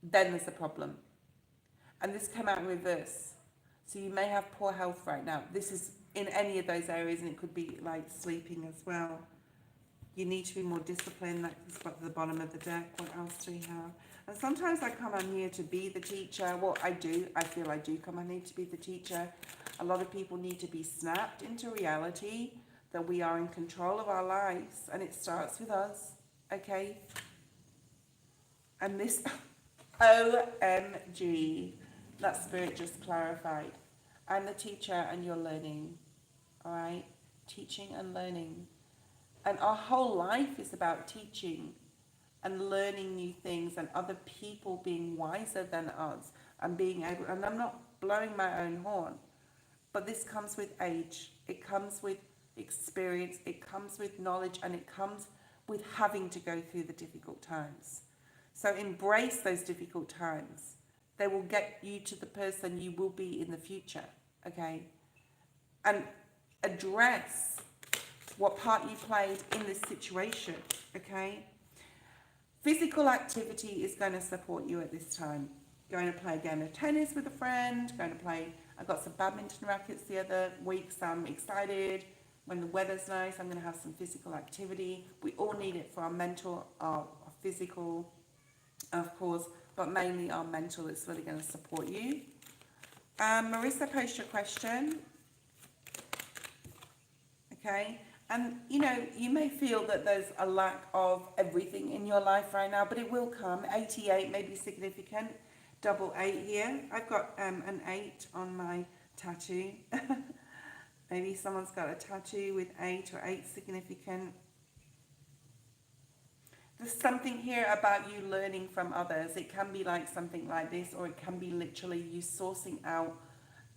then there's a problem. And this came out in reverse. So you may have poor health right now. This is in any of those areas, and it could be like sleeping as well. You need to be more disciplined. That's at the bottom of the deck. What else do we have? And sometimes I come on here to be the teacher. Well, I do. I feel I do come on here to be the teacher. A lot of people need to be snapped into reality that we are in control of our lives, and it starts with us, okay? And this, OMG, that Spirit just clarified. I'm the teacher and you're learning, all right? Teaching and learning. And our whole life is about teaching and learning new things and other people being wiser than us and being able, and I'm not blowing my own horn, but this comes with age. It comes with experience. It comes with knowledge, and it comes with having to go through the difficult times. So embrace those difficult times. They will get you to the person you will be in the future, okay? And address what part you played in this situation, okay? Physical activity is going to support you at this time. Going to play a game of tennis with a friend, I got some badminton rackets the other week, so I'm excited. When the weather's nice, I'm going to have some physical activity. We all need it for our mental, our physical, of course, but mainly our mental. It's really going to support you. Marissa, post your question. Okay. And you may feel that there's a lack of everything in your life right now, but it will come. 88 may be significant. Double 8 here. I've got an 8 on my tattoo. Maybe someone's got a tattoo with 8 or 8 significant. There's something here about you learning from others. It can be like something like this, or it can be literally you sourcing out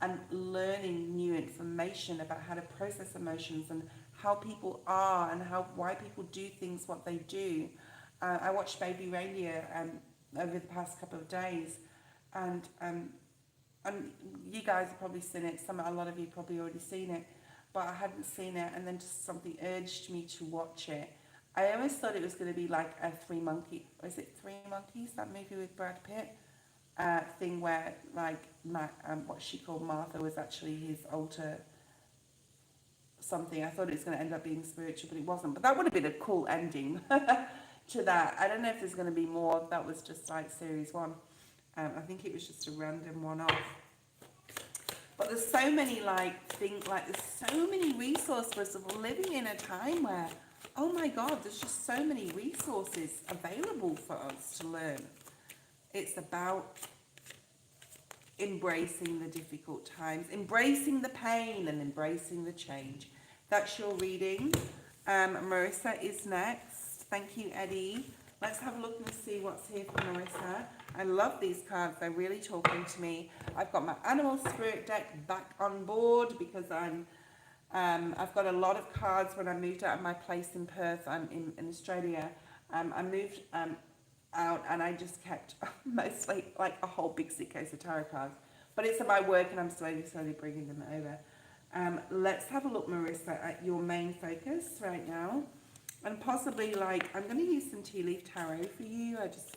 and learning new information about how to process emotions and how people are and why people do things what they do. I watched Baby Reindeer over the past couple of days, and you guys have probably seen it. A lot of you probably already seen it, but I hadn't seen it, and then just something urged me to watch it. I always thought it was going to be like a Three Monkeys, that movie with Brad Pitt? Thing where like what she called Martha was actually his alter something. I thought it was going to end up being spiritual, but it wasn't. But that would have been a cool ending to that. I don't know if there's going to be more. That was just like series 1. I think it was just a random one-off. But there's so many there's so many resources of living in a time where, oh my God, there's just so many resources available for us to learn. It's about embracing the difficult times, embracing the pain and embracing the change. That's your reading. Marissa is next. Thank you, Eddie. Let's have a look and see what's here for Marissa. I love these cards. They're really talking to me. I've got my Animal Spirit deck back on board because I've got a lot of cards when I moved out of my place in Perth. I'm in Australia. I moved out and I just kept mostly like a whole big suitcase of tarot cards. But it's at my work and I'm slowly bringing them over. Let's have a look, Marissa, at your main focus right now. And possibly I'm going to use some tea leaf tarot for you. I just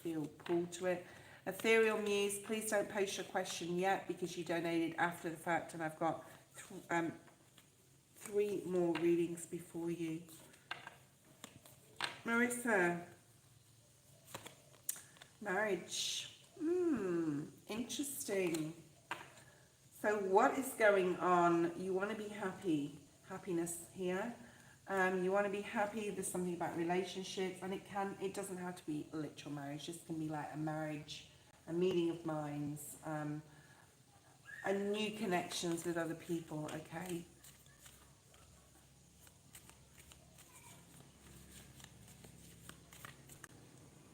feel pulled to it. Ethereal Muse, please don't post your question yet because you donated after the fact, and I've got 3 more readings before you. Marissa, marriage. Interesting. So what is going on? You want to be happy. Happiness here. You want to be happy. There's something about relationships, and it doesn't have to be a literal marriage. It just can be like a marriage, a meeting of minds, and new connections with other people. Okay.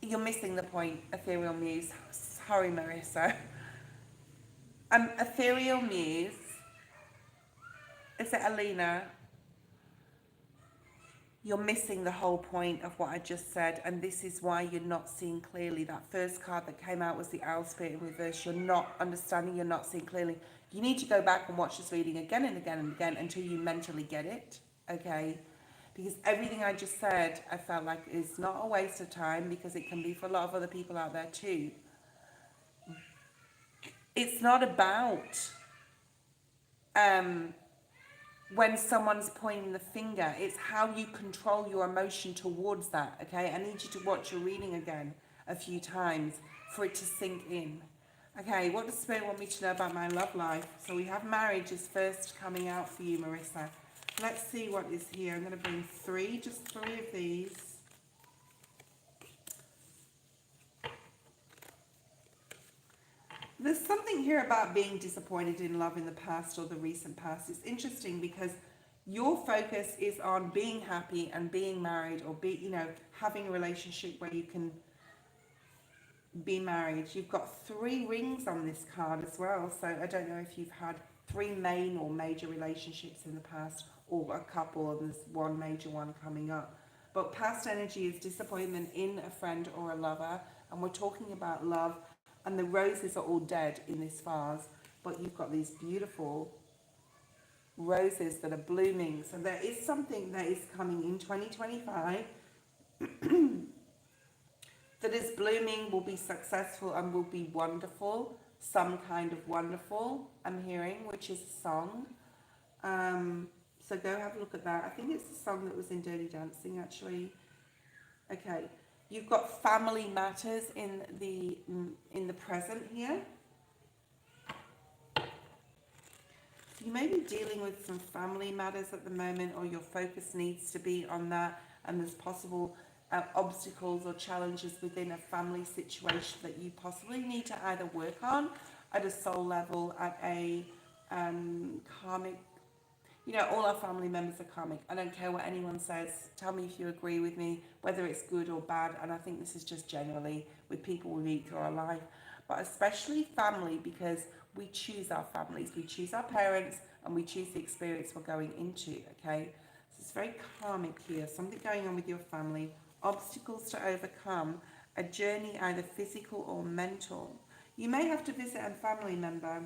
You're missing the point, Ethereal Muse. Sorry, Marissa. Ethereal Muse. Is it Alina? You're missing the whole point of what I just said, and this is why you're not seeing clearly. That first card that came out was the Owl Spirit in reverse. You're not understanding, you're not seeing clearly. You need to go back and watch this reading again and again and again until you mentally get it, okay? Because everything I just said, I felt like is not a waste of time, because it can be for a lot of other people out there too. It's not about when someone's pointing the finger. It's how you control your emotion towards that, okay? I need you to watch your reading again a few times for it to sink in. Okay, what does Spirit want me to know about my love life? So we have marriage is first coming out for you, Marissa. Let's see what is here. I'm going to bring just three of these. There's something here about being disappointed in love in the past or the recent past. It's interesting because your focus is on being happy and being married, or having a relationship where you can be married. You've got 3 rings on this card as well. So I don't know if you've had 3 main or major relationships in the past, or a couple, and there's one major one coming up. But past energy is disappointment in a friend or a lover, and we're talking about love. And the roses are all dead in this vase, but you've got these beautiful roses that are blooming. So there is something that is coming in 2025 that is blooming, will be successful, and will be wonderful. Some kind of wonderful, I'm hearing, which is a song. So go have a look at that. I think it's the song that was in Dirty Dancing, actually. Okay. You've got family matters in the present here. You may be dealing with some family matters at the moment, or your focus needs to be on that, and there's possible obstacles or challenges within a family situation that you possibly need to either work on at a soul level, at a karmic. You know, all our family members are karmic. I don't care what anyone says. Tell me if you agree with me, whether it's good or bad. And I think this is just generally with people we meet through our life, but especially family, because we choose our families, we choose our parents, and we choose the experience we're going into, okay? So it's very karmic here. Something going on with your family, obstacles to overcome, a journey either physical or mental. You may have to visit a family member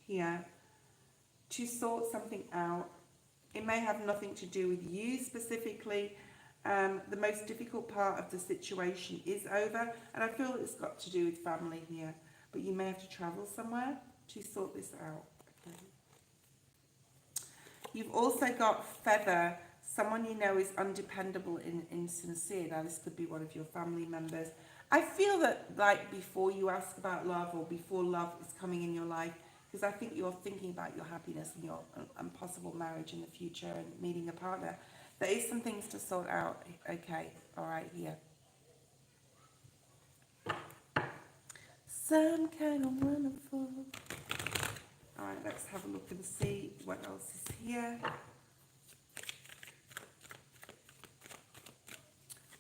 here to sort something out. It may have nothing to do with you specifically. The most difficult part of the situation is over, and I feel it's got to do with family here. But you may have to travel somewhere to sort this out. Okay. You've also got feather. Someone you know is undependable and insincere. Now, this could be one of your family members. I feel that, like, before you ask about love, or before love is coming in your life, because I think you're thinking about your happiness and your possible marriage in the future and meeting a partner. There is some things to sort out. Okay, all right, here. Some kind of wonderful. All right, let's have a look and see what else is here.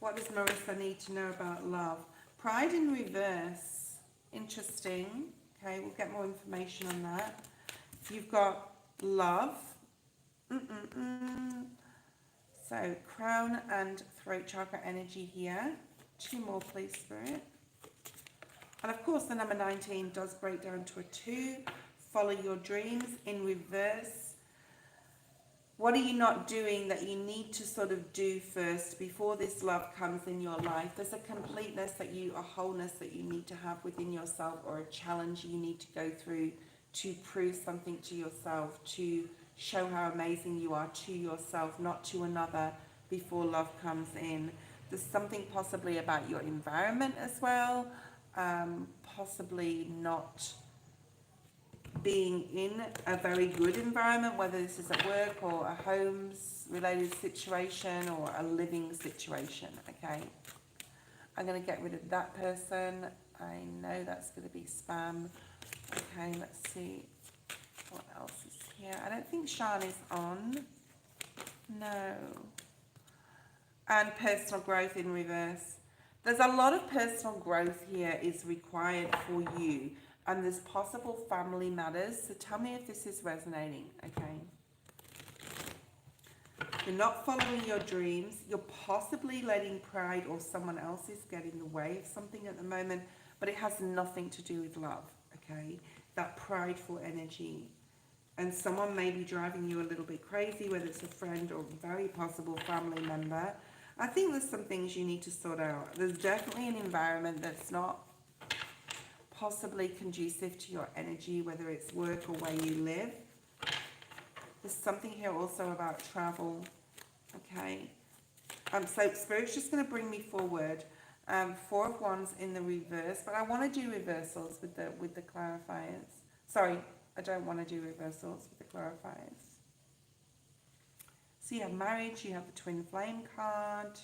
What does Marissa need to know about love? Pride in reverse. Interesting. Okay, we'll get more information on that. You've got love. So, crown and throat chakra energy here. 2 more, please, Spirit. And of course, the number 19 does break down to a 2. Follow your dreams in reverse. What are you not doing that you need to sort of do first before this love comes in your life? There's a completeness that you, a wholeness that you need to have within yourself, or a challenge you need to go through to prove something to yourself, to show how amazing you are to yourself, not to another, before love comes in. There's something possibly about your environment as well, possibly not being in a very good environment, whether this is at work or a homes related situation or a living situation. Okay, I'm going to get rid of that person. I know that's going to be spam. Okay, let's see what else is here. I don't think Sean is on. No. And personal growth in reverse. There's a lot of personal growth here is required for you. And there's possible family matters. So tell me if this is resonating, okay? You're not following your dreams. You're possibly letting pride or someone else's get in the way of something at the moment. But it has nothing to do with love, okay? That prideful energy. And someone may be driving you a little bit crazy, whether it's a friend or a very possible family member. I think there's some things you need to sort out. There's definitely an environment that's not possibly conducive to your energy, whether it's work or where you live. There's something here also about travel, okay? So Spirit's just going to bring me forward. 4 of Wands in the reverse, but I want to do reversals with the clarifiers. Sorry, I don't want to do reversals with the clarifiers. So you have marriage, you have the twin flame card.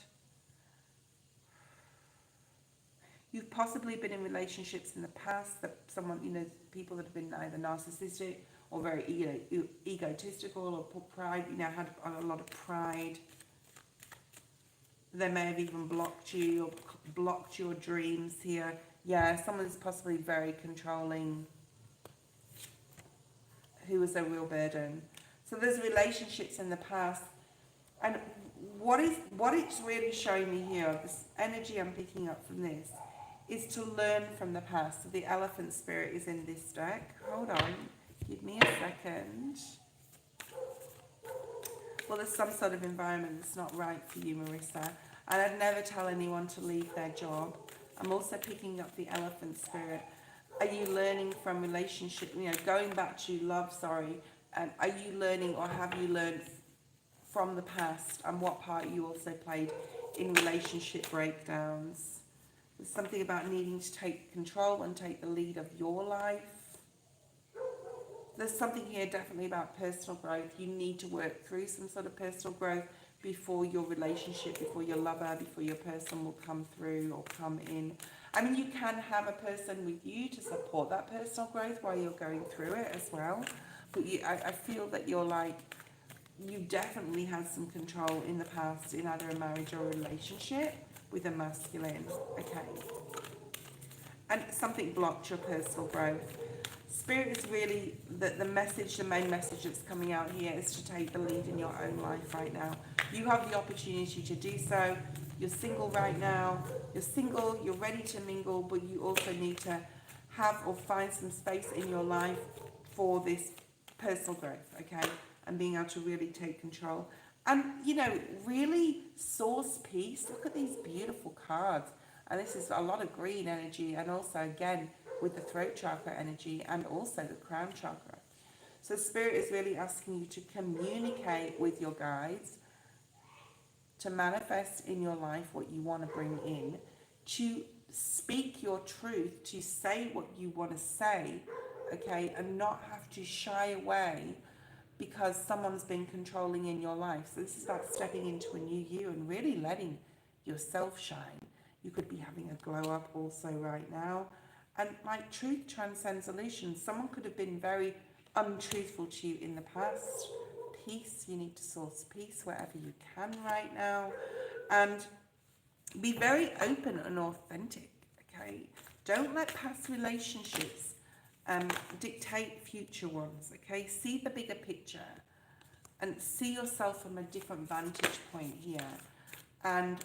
You've possibly been in relationships in the past that someone, you know, people that have been either narcissistic or very, you know, egotistical or put pride, you know, had a lot of pride. They may have even blocked you or blocked your dreams here. Yeah, someone's possibly very controlling, who was a real burden. So there's relationships in the past. And what it's really showing me here, this energy I'm picking up from this, is to learn from the past. So the elephant spirit is in this deck. Hold on, give me a second. Well, there's some sort of environment that's not right for you, Marissa. And I'd never tell anyone to leave their job. I'm also picking up the elephant spirit. Are you learning from relationship, you know, going back to love, are you learning or have you learned from the past, and what part you also played in relationship breakdowns? There's something about needing to take control and take the lead of your life. there's something here definitely about personal growth. You need to work through some sort of personal growth before your relationship, before your lover, before your person will come through or come in. I mean, you can have a person with you to support that personal growth while you're going through it as well. But I feel that you're like, you definitely had some control in the past in either a marriage or a relationship with a masculine, okay? And something blocked your personal growth. Spirit is really, the message, the main message that's coming out here is to take the lead in your own life right now. You have the opportunity to do so. You're single right now. You're single, you're ready to mingle, but you also need to have or find some space in your life for this personal growth, okay? And being able to really take control. And, you know, really source peace. Look at these beautiful cards. And this is a lot of green energy, and also, again, with the throat chakra energy and also the crown chakra. So Spirit is really asking you to communicate with your guides, to manifest in your life what you want to bring in, to speak your truth, to say what you want to say, okay, and not have to shy away because someone's been controlling in your life. So this is about stepping into a new you and really letting yourself shine. You could be having a glow up also right now. And like, truth transcends illusion. Someone could have been very untruthful to you in the past. Peace, you need to source peace wherever you can right now. And be very open and authentic, okay? Don't let past relationships dictate future ones, okay? See the bigger picture and see yourself from a different vantage point here. And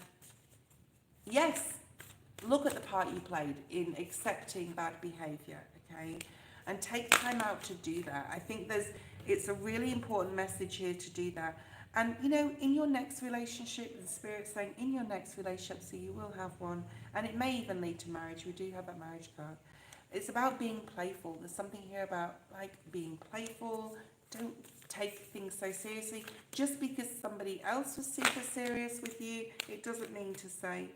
yes, look at the part you played in accepting bad behavior, okay? And take time out to do that. I think it's a really important message here to do that. And, you know, in your next relationship, the Spirit's saying in your next relationship, so you will have one, and it may even lead to marriage. We do have that marriage card. It's about being playful. There's something here about, like, being playful. Don't take things so seriously. Just because somebody else was super serious with you, it doesn't mean to say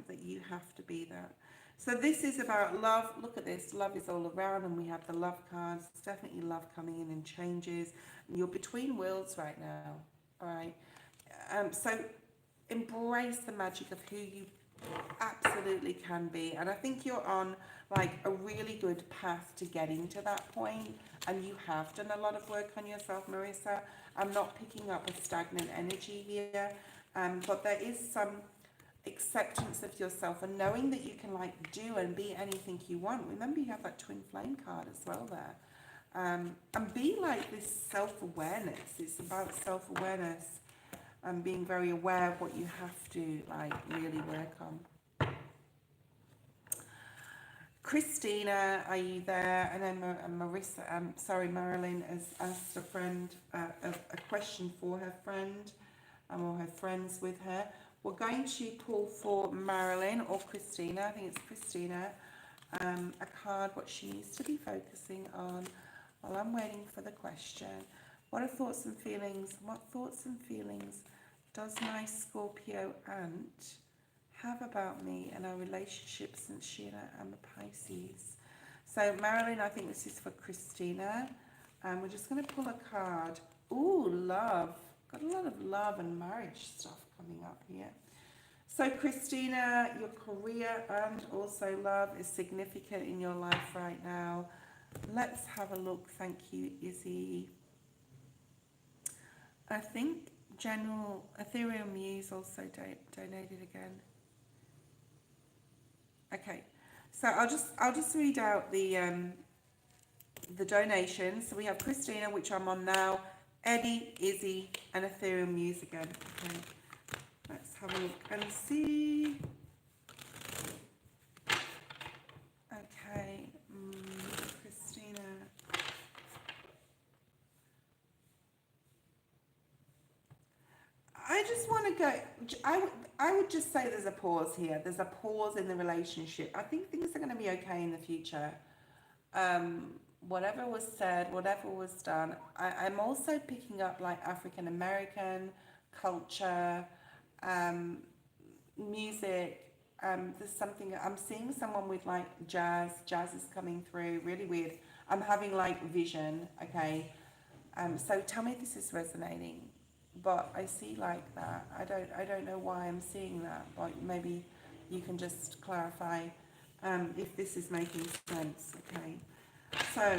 that you have to be that. So this is about love. Look at this. Love is all around, and we have the love cards. It's definitely love coming in and changes. And you're between worlds right now. All right. So embrace the magic of who you absolutely can be. And I think you're on like a really good path to getting to that point. And you have done a lot of work on yourself, Marissa. I'm not picking up a stagnant energy here. But there is some acceptance of yourself and knowing that you can like do and be anything you want. Remember, you have that twin flame card as well there. And be like this self-awareness. It's about self-awareness and being very aware of what you have to like really work on. Christina, are you there? And then Marissa, Marilyn has asked a friend a question for her friend or her friends with her. We're going to pull for Marilyn or Christina, I think it's Christina, a card, what she needs to be focusing on while I'm waiting for the question. What are thoughts and feelings? What thoughts and feelings does my Scorpio aunt have about me and our relationship since she and I am a Pisces? So Marilyn, I think this is for Christina. And we're just going to pull a card. Ooh, love. Got a lot of love and marriage stuff coming up here. So Christina, your career and also love is significant in your life right now. Let's have a look. Thank you, Izzy. I think General Ethereal Muse also donated again. Okay, so I'll just read out the donations. So we have Christina, which I'm on now, Eddie, Izzy, and Ethereal Muse again. Okay, let's have a look and see. Okay, Christina. I just want to go, I would just say there's a pause here. There's a pause in the relationship. I think things are going to be okay in the future. Whatever was said, whatever was done. I'm also picking up like African American culture, music, There's something, I'm seeing someone with like jazz is coming through, really weird. I'm having like vision, okay? So tell me if this is resonating, but I see like that. I don't know why I'm seeing that, but maybe you can just clarify if this is making sense, okay? So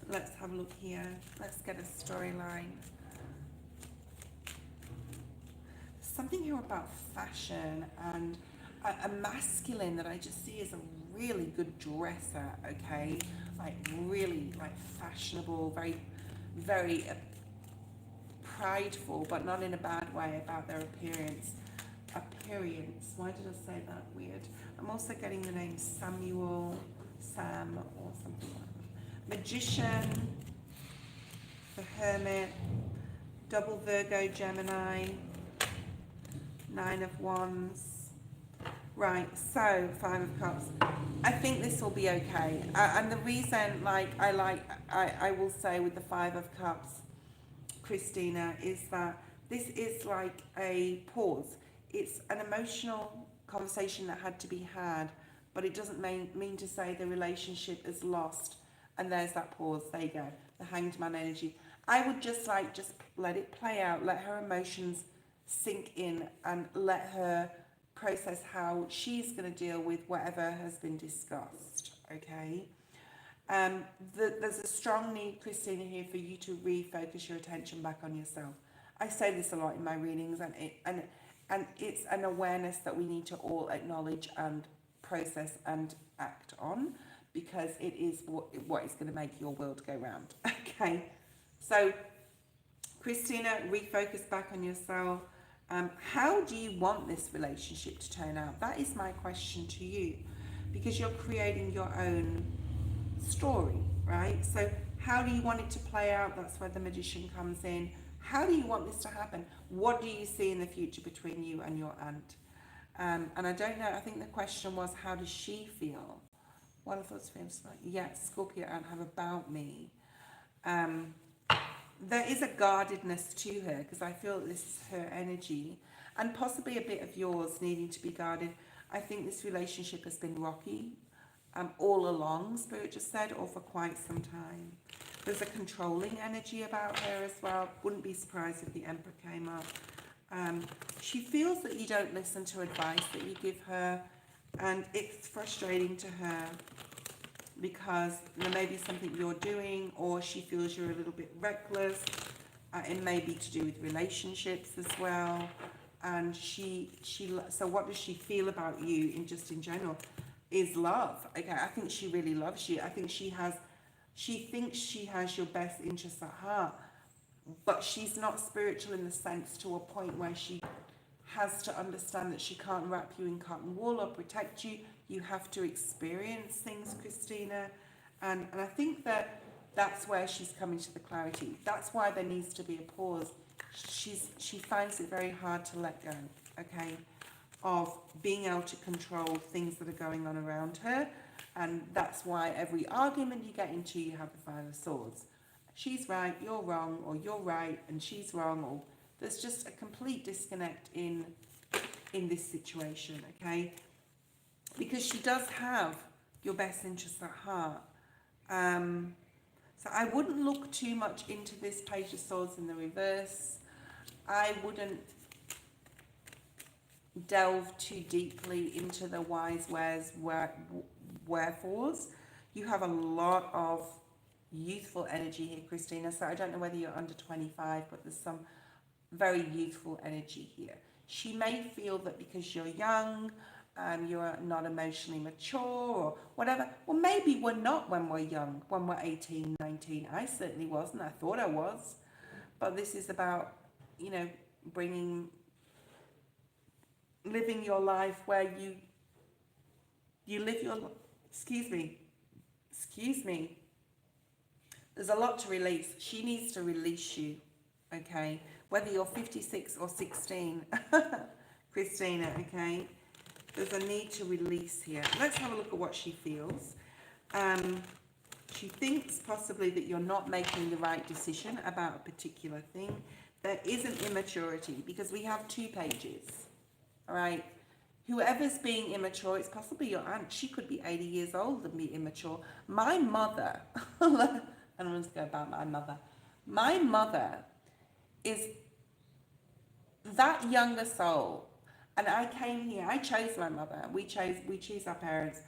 let's have a look here. Let's get a storyline. Something here about fashion and a masculine that I just see as a really good dresser, okay? Like really like fashionable, very, very prideful, but not in a bad way about their appearance. Appearance, why did I say that? Weird. I'm also getting the name Samuel, Sam, or something like that. Magician, the Hermit, double Virgo, Gemini, Nine of Wands. Right, so Five of Cups. I think this will be okay. And the reason, I will say with the Five of Cups, Christina, is that this is like a pause. It's an emotional conversation that had to be had, but it doesn't mean to say the relationship is lost. And there's that pause. There you go. The Hanged Man energy. I would just let it play out, let her emotions sink in, and let her process how she's going to deal with whatever has been discussed. Okay. There's a strong need, Christina, here for you to refocus your attention back on yourself. I say this a lot in my readings, and it's an awareness that we need to all acknowledge and process and act on, because it is what is going to make your world go round. Okay, so Christina, refocus back on yourself. How do you want this relationship to turn out? That is my question to you, because you're creating your own story, right? So how do you want it to play out? That's where the Magician comes in. How do you want this to happen? What do you see in the future between you and your aunt? And I don't know, I think the question was, how does she feel? What are thoughts, feelings like? Yes, Scorpio aunt have about me. There is a guardedness to her, because I feel this is her energy, and possibly a bit of yours needing to be guarded. I think this relationship has been rocky all along, Spirit just said, or for quite some time. There's a controlling energy about her as well. Wouldn't be surprised if the Emperor came up. She feels that you don't listen to advice that you give her, and it's frustrating to her, because there may be something you're doing, or she feels you're a little bit reckless. It may be to do with relationships as well. And so what does she feel about you in general? Is love. Okay, I think she really loves you. I think she thinks she has your best interests at heart, but she's not spiritual in the sense to a point where she has to understand that she can't wrap you in cotton wool or protect you. You have to experience things, Christina. And I think that's where she's coming to the clarity. That's why there needs to be a pause. She finds it very hard to let go, okay, of being able to control things that are going on around her. And that's why every argument you get into, you have the Five of Swords. She's right, you're wrong, or you're right and she's wrong, or there's just a complete disconnect in this situation, okay? Because she does have your best interests at heart. So I wouldn't look too much into this Page of Swords in the reverse. I wouldn't delve too deeply into the whys, wheres, wherefores. You have a lot of youthful energy here, Christina. So I don't know whether you're under 25, but there's some very youthful energy here. She may feel that because you're young, you're not emotionally mature or whatever. Well, maybe we're not when we're young, when we're 18, 19. I certainly wasn't. I thought I was. But this is about, living your life where you live your, excuse me, there's a lot to release. She needs to release you, okay? Whether you're 56 or 16, Christina, okay? There's a need to release here. Let's have a look at what she feels. She thinks possibly that you're not making the right decision about a particular thing. There isn't immaturity because we have 2 pages. All right. Whoever's being immature, it's possibly your aunt. She could be 80 years old and be immature. My mother, and I'm going to go about my mother. My mother is that younger soul. And I came here, I chose my mother. We choose our parents.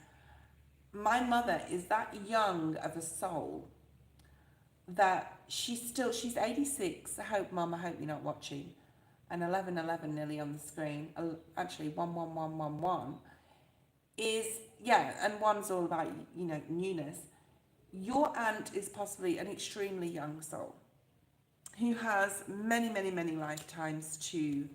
My mother is that young of a soul that she's 86. I hope you're not watching. And 1111 nearly on the screen. Actually, 11111 is, yeah, and one's all about, newness. Your aunt is possibly an extremely young soul who has many, many, many lifetimes to,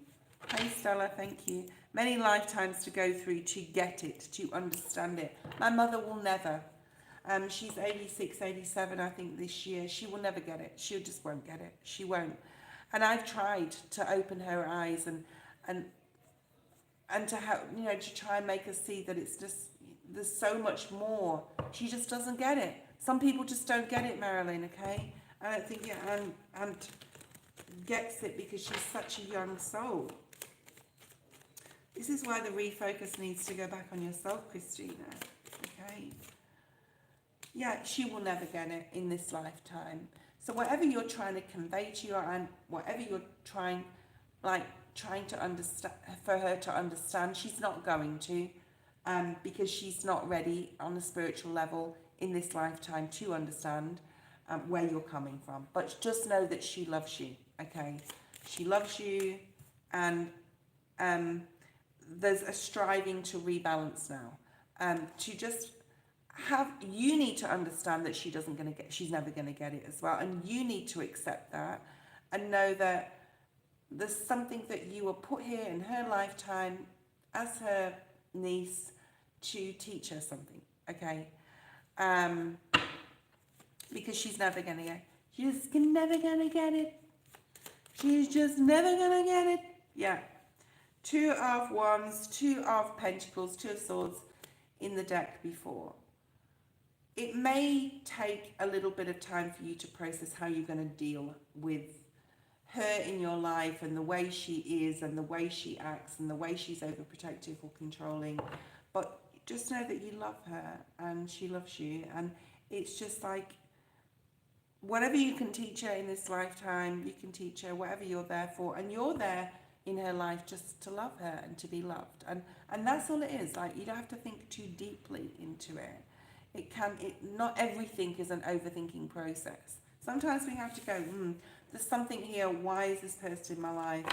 hey Stella, thank you, many lifetimes to go through to get it, to understand it. My mother will never. She's 86, 87, I think, this year. She will never get it. She just won't get it. She won't. And I've tried to open her eyes and to help, to try and make her see that it's just, there's so much more. She just doesn't get it. Some people just don't get it, Marilyn, okay? I don't think Aunt gets it because she's such a young soul. This is why the refocus needs to go back on yourself, Christina, okay? Yeah, she will never get it in this lifetime. So whatever you're trying to convey to your aunt, whatever you're trying to understand, for her to understand, she's not going to, because she's not ready on a spiritual level in this lifetime to understand where you're coming from. But just know that she loves you, okay? She loves you, and there's a striving to rebalance now, to just you need to understand that she's never going to get it as well, and you need to accept that and know that there's something that you were put here in her lifetime as her niece to teach her something, okay? Because she's never going to get it. She's never going to get it. She's just never going to get it. Yeah. 2 of Wands, 2 of Pentacles, 2 of Swords in the deck before. It may take a little bit of time for you to process how you're going to deal with her in your life and the way she is and the way she acts and the way she's overprotective or controlling. But just know that you love her and she loves you. And it's just like, whatever you can teach her in this lifetime, you can teach her whatever you're there for. And you're there in her life just to love her and to be loved. And that's all it is. Like, you don't have to think too deeply into it. Not everything is an overthinking process. Sometimes we have to go, there's something here. Why is this person in my life?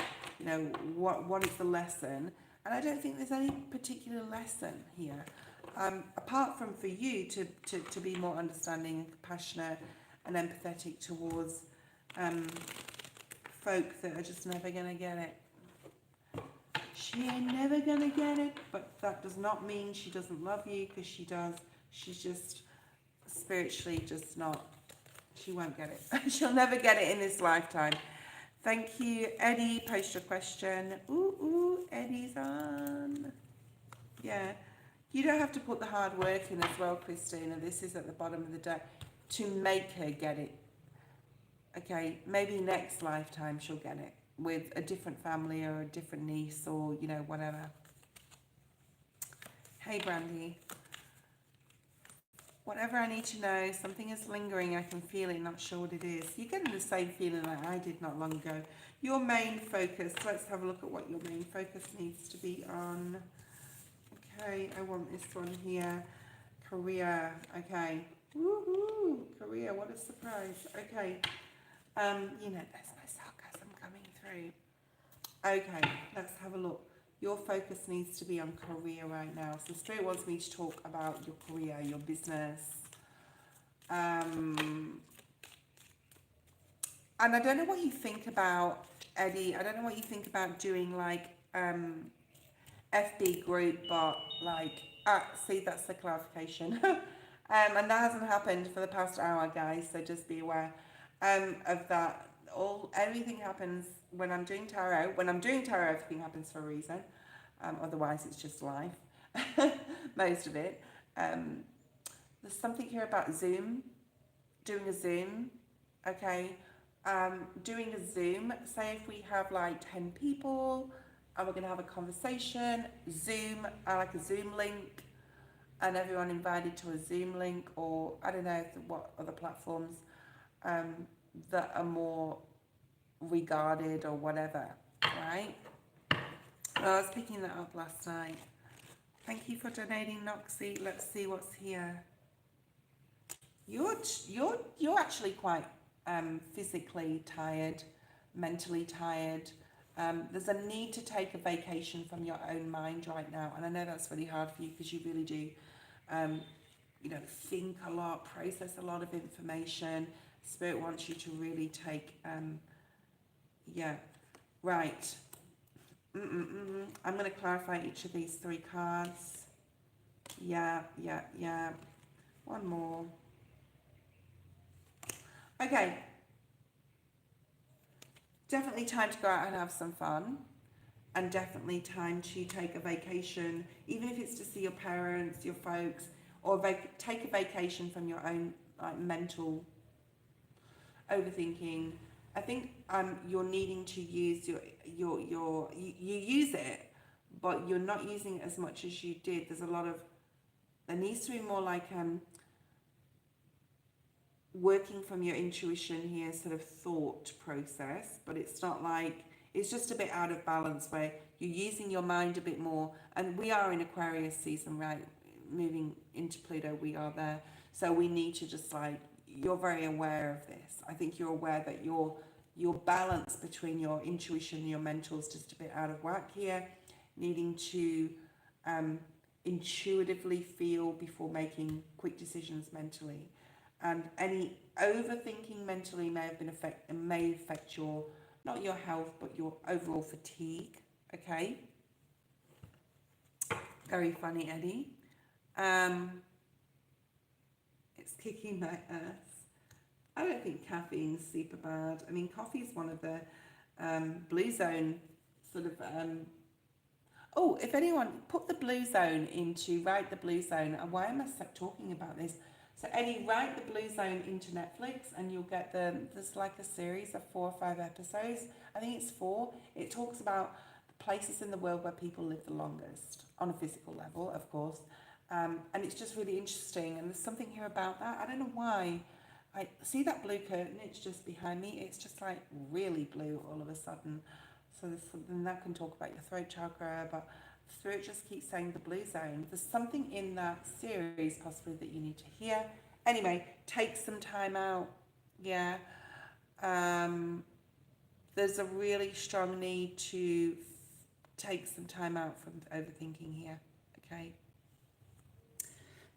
What is the lesson? And I don't think there's any particular lesson here, apart from for you to be more understanding and compassionate and empathetic towards folk that are just never going to get it. She ain't never going to get it, but that does not mean she doesn't love you, because she does. She's just spiritually just not, she won't get it. She'll never get it in this lifetime. Thank you, Eddie. Post your question. Ooh, Eddie's on. Yeah. You don't have to put the hard work in as well, Christina. This is at the bottom of the deck to make her get it. Okay, maybe next lifetime she'll get it with a different family or a different niece or, whatever. Hey, Brandy. Whatever I need to know, something is lingering, I can feel it, not sure what it is. You're getting the same feeling that I did not long ago. Your main focus, let's have a look at what your main focus needs to be on. Okay, I want this one here. Career, okay. Woohoo, career, what a surprise. Okay, there's my sarcasm coming through. Okay, let's have a look. Your focus needs to be on career right now. So Spirit wants me to talk about your career, your business. And I don't know what you think about, Eddie. I don't know what you think about doing like FB group, but like, see, that's the clarification. And that hasn't happened for the past hour, guys. So just be aware of that. Everything happens when I'm doing tarot. When I'm doing tarot, everything happens for a reason. Otherwise, it's just life. Most of it. There's something here about Zoom. Doing a Zoom. Okay. doing a Zoom. Say if we have like 10 people and we're going to have a conversation, Zoom, like a Zoom link, and everyone invited to a Zoom link, or I don't know what other platforms um, that are more regarded or whatever, right? Well, I was picking that up last night. Thank you for donating, Noxie. Let's see what's here. You're actually quite physically tired, mentally tired. There's a need to take a vacation from your own mind right now, and I know that's really hard for you because you really do, um, think a lot, process a lot of information. Spirit wants you to really take, yeah, right. I'm going to clarify each of these three cards. Yeah. One more. Okay. Definitely time to go out and have some fun. And definitely time to take a vacation, even if it's to see your parents, your folks, or take a vacation from your own mental overthinking. I think you're needing to use you use it, but you're not using it as much as you did. There needs to be more like working from your intuition here, sort of thought process, but it's not like, it's just a bit out of balance where you're using your mind a bit more. And we are in Aquarius season, right? Moving into Pluto, we are there. So we need to just like, you're very aware of this. I think you're aware that your balance between your intuition and your mental is just a bit out of whack here. Needing to intuitively feel before making quick decisions mentally. And any overthinking mentally may affect your, not your health, but your overall fatigue. Okay. Very funny, Eddie. It's kicking my ass. I don't think caffeine's super bad. I mean, coffee is one of the blue zone sort of. Oh, if anyone put the blue zone into, write the blue zone. And why am I talking about this? So Eddie, write the blue zone into Netflix and you'll get there's like a series of 4 or 5 episodes. I think it's 4. It talks about the places in the world where people live the longest on a physical level, of course. And it's just really interesting. And there's something here about that. I don't know why. I see that blue curtain, it's just behind me. It's just like really blue all of a sudden. So there's something that can talk about your throat chakra, but Spirit just keeps saying the blue zone. There's something in that series possibly that you need to hear. Anyway, take some time out. Yeah. There's a really strong need to take some time out from overthinking here. Okay.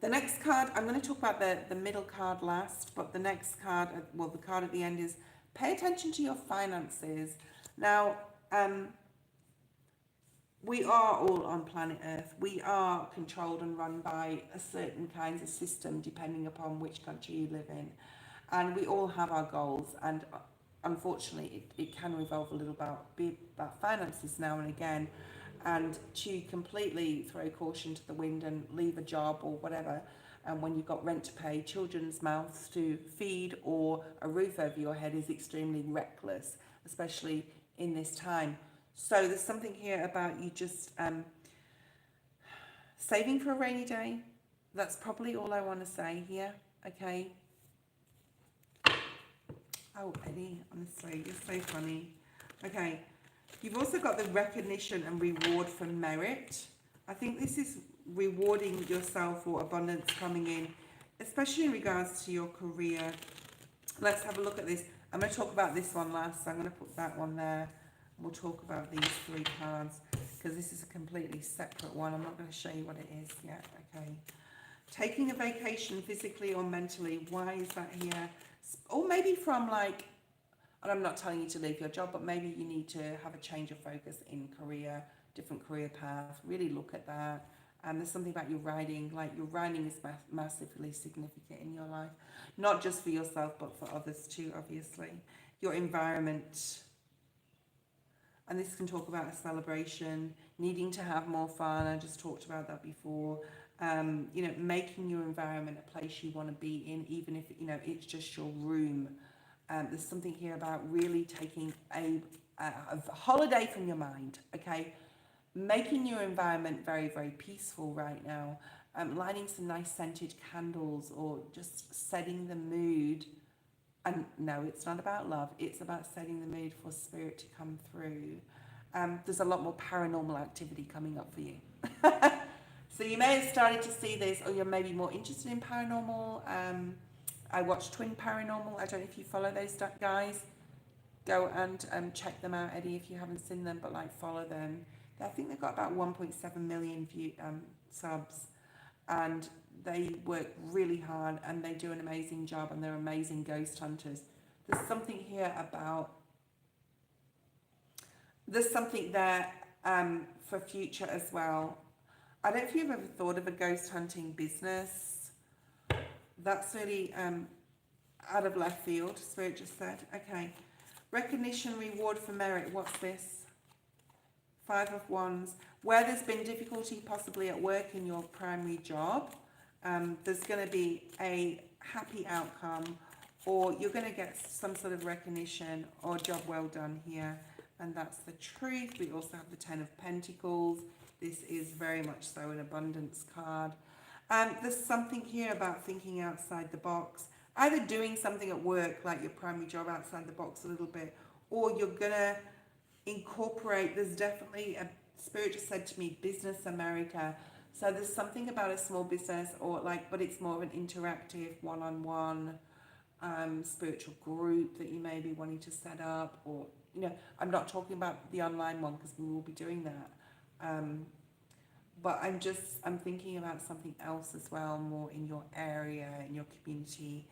The next card, I'm going to talk about the middle card last, but the next card, well, the card at the end is pay attention to your finances. Now, we are all on planet Earth. We are controlled and run by a certain kinds of system depending upon which country you live in. And we all have our goals. And unfortunately, it can revolve a little about finances now and again. And to completely throw caution to the wind and leave a job or whatever, and when you've got rent to pay, children's mouths to feed, or a roof over your head is extremely reckless, especially in this time. So there's something here about you just saving for a rainy day. That's probably all I want to say here. Okay. Oh, Eddie, honestly, you're so funny. Okay. You've also got the recognition and reward for merit. I think this is rewarding yourself for abundance coming in, especially in regards to your career. Let's have a look at this. I'm going to talk about this one last, so I'm going to put that one there. We'll talk about these 3 cards because this is a completely separate one. I'm not going to show you what it is yet. Okay. Taking a vacation physically or mentally. Why is that here? Or maybe from like, and I'm not telling you to leave your job, but maybe you need to have a change of focus in career, different career path. Really look at that. And there's something about your writing, like your writing is massively significant in your life. Not just for yourself, but for others too, obviously. Your environment. And this can talk about a celebration, needing to have more fun. I just talked about that before. Making your environment a place you want to be in, even if, it's just your room. There's something here about really taking a holiday from your mind, okay? Making your environment very, very peaceful right now. Lighting some nice scented candles or just setting the mood. And no, it's not about love. It's about setting the mood for spirit to come through. There's a lot more paranormal activity coming up for you. So you may have started to see this, or you're maybe more interested in paranormal. I watch Twin Paranormal. I don't know if you follow those guys. Go and check them out, Eddie, if you haven't seen them, but like follow them. I think they've got about 1.7 million subs, and they work really hard and they do an amazing job, and they're amazing ghost hunters. There's something here about, there's something there for future as well. I don't know if you've ever thought of a ghost hunting business. That's really out of left field, Spirit just said. Okay. Recognition, reward for merit. What's this? 5 of Wands. Where there's been difficulty possibly at work in your primary job, there's going to be a happy outcome, or you're going to get some sort of recognition or job well done here. And that's the Truth. We also have the 10 of Pentacles. This is very much so an abundance card. There's something here about thinking outside the box. Either doing something at work, like your primary job, outside the box a little bit, or you're going to incorporate, there's definitely a, Spirit just said to me, Business America. So there's something about a small business, or like, but it's more of an interactive one-on-one spiritual group that you may be wanting to set up, or, you know, I'm not talking about the online one because we will be doing that. But I'm thinking about something else as well, more in your area, in your community.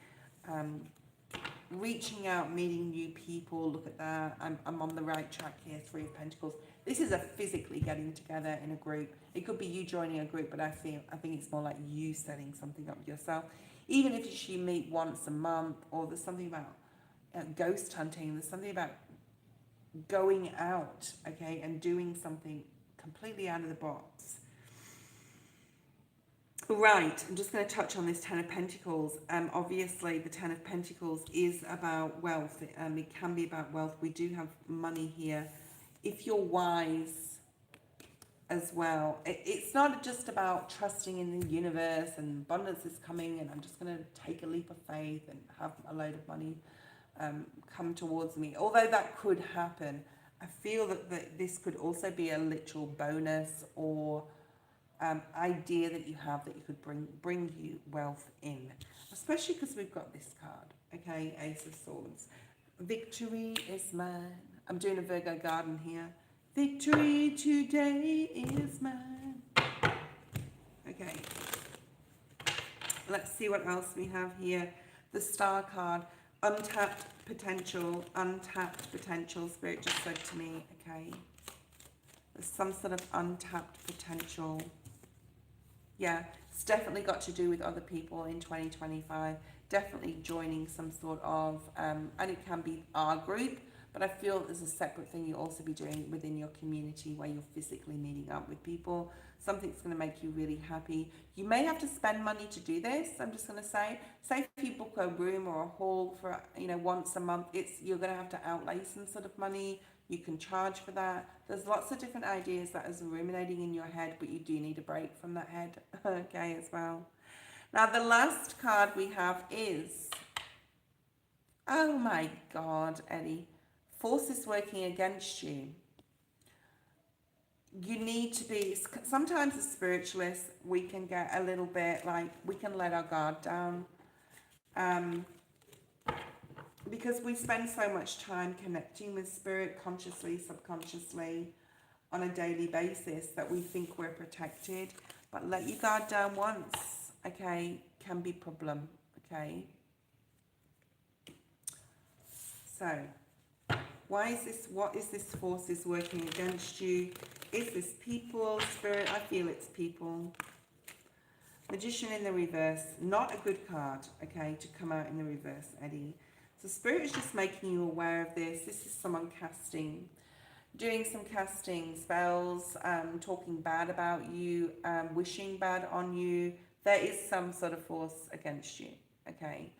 Reaching out, meeting new people, look at that. I'm on the right track here, 3 of Pentacles. This is a physically getting together in a group. It could be you joining a group, but I think it's more like you setting something up yourself. Even if you meet once a month, or there's something about ghost hunting, there's something about going out, okay, and doing something completely out of the box. Right, I'm just going to touch on this 10 of Pentacles. Obviously, the 10 of Pentacles is about wealth. It can be about wealth. We do have money here. If you're wise as well, it's not just about trusting in the universe and abundance is coming and I'm just going to take a leap of faith and have a load of money come towards me. Although that could happen, I feel that this could also be a literal bonus or idea that you have that you could bring you wealth in, especially because we've got this card, okay, Ace of Swords. Victory is mine. I'm doing a Virgo garden here. Victory today is mine. Okay, let's see what else we have here. The Star card, untapped potential, Spirit just said to me, okay, there's some sort of untapped potential. Yeah, it's definitely got to do with other people in 2025. Definitely joining some sort of, and it can be our group, but I feel there's a separate thing you'll also be doing within your community where you're physically meeting up with people. Something's going to make you really happy. You may have to spend money to do this. I'm just going to say if you book a room or a hall for, once a month, you're going to have to outlay some sort of money. You can charge for that. There's lots of different ideas that is ruminating in your head, but you do need a break from that head, okay, as well. Now, the last card we have is, oh my God, Eddie, forces working against you. You need to be, sometimes as spiritualists, we can get a little bit like, we can let our guard down. Because we spend so much time connecting with spirit consciously, subconsciously, on a daily basis that we think we're protected. But let your guard down once, okay, can be problem, okay? So, what is this forces working against you? Is this people, Spirit? I feel it's people. Magician in the reverse, not a good card, okay, to come out in the reverse, Eddie. So Spirit is just making you aware of this. This is someone doing some casting spells, talking bad about you, wishing bad on you. There is some sort of force against you, okay?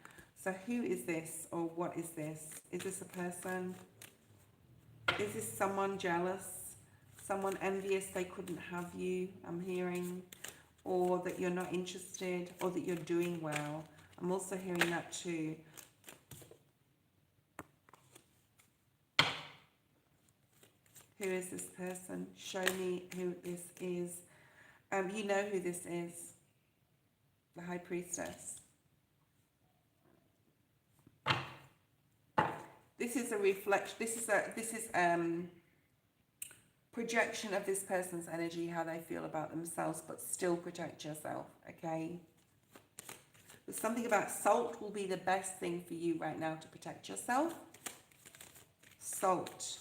So who is this, or what is this? Is this a person? Is this someone jealous? Someone envious they couldn't have you, I'm hearing. Or that you're not interested, or that you're doing well. I'm also hearing that too. Who is this person? Show me who this is. You know who this is. The High Priestess. This is a reflection. This is projection of this person's energy, how they feel about themselves, but still protect yourself, okay? There's something about salt will be the best thing for you right now to protect yourself. Salt.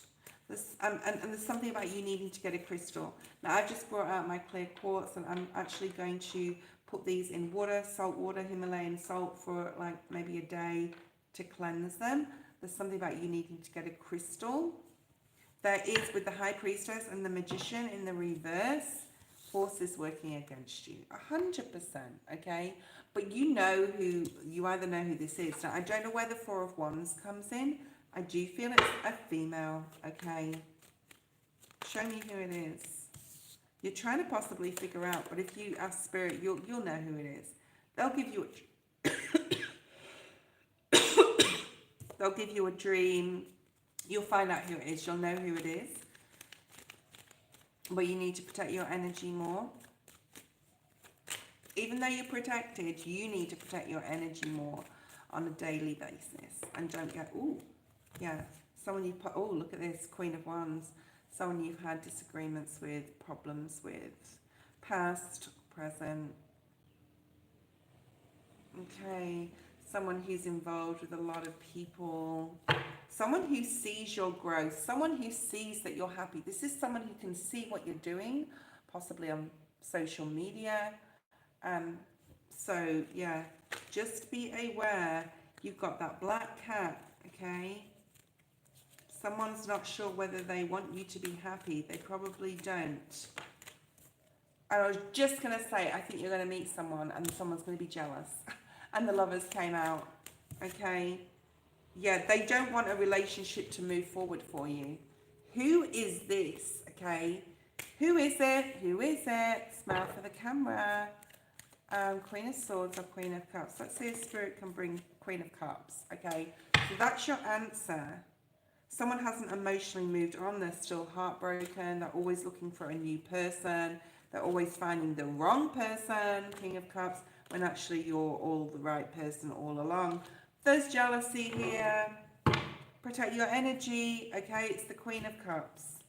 And there's something about you needing to get a crystal. Now, I've just brought out my clear quartz, and I'm actually going to put these in water, salt water, Himalayan salt, for like maybe a day to cleanse them. There's something about you needing to get a crystal. There is, with the High Priestess and the Magician in the reverse, forces working against you. 100%, okay? But you know who, you either know who this is. Now, I don't know where the Four of Wands comes in. I do feel it's a female, okay? Show me who it is. You're trying to possibly figure out, but if you ask Spirit, you'll know who it is. They'll give you a they'll give you a dream. You'll find out who it is. You'll know who it is. But you need to protect your energy more. Even though you're protected, you need to protect your energy more on a daily basis. And don't get, ooh, yeah, someone you put, oh, look at this, Queen of Wands. Someone you've had disagreements with, problems with, past, present. Okay, someone who's involved with a lot of people. Someone who sees your growth, someone who sees that you're happy. This is someone who can see what you're doing, possibly on social media. So, yeah, just be aware. You've got that black cat, okay? Someone's not sure whether they want you to be happy. They probably don't. I was just going to say, I think you're going to meet someone and someone's going to be jealous. And the Lovers came out, okay? Yeah, they don't want a relationship to move forward for you. Who is this, okay? Who is it? Who is it? Smile for the camera. Queen of Swords or Queen of Cups. Let's see if Spirit can bring Queen of Cups, okay? So that's your answer. Someone hasn't emotionally moved on. They're still heartbroken. They're always looking for a new person. They're always finding the wrong person, King of Cups, when actually you're all the right person all along. There's jealousy here. Protect your energy, okay? It's the Queen of Cups.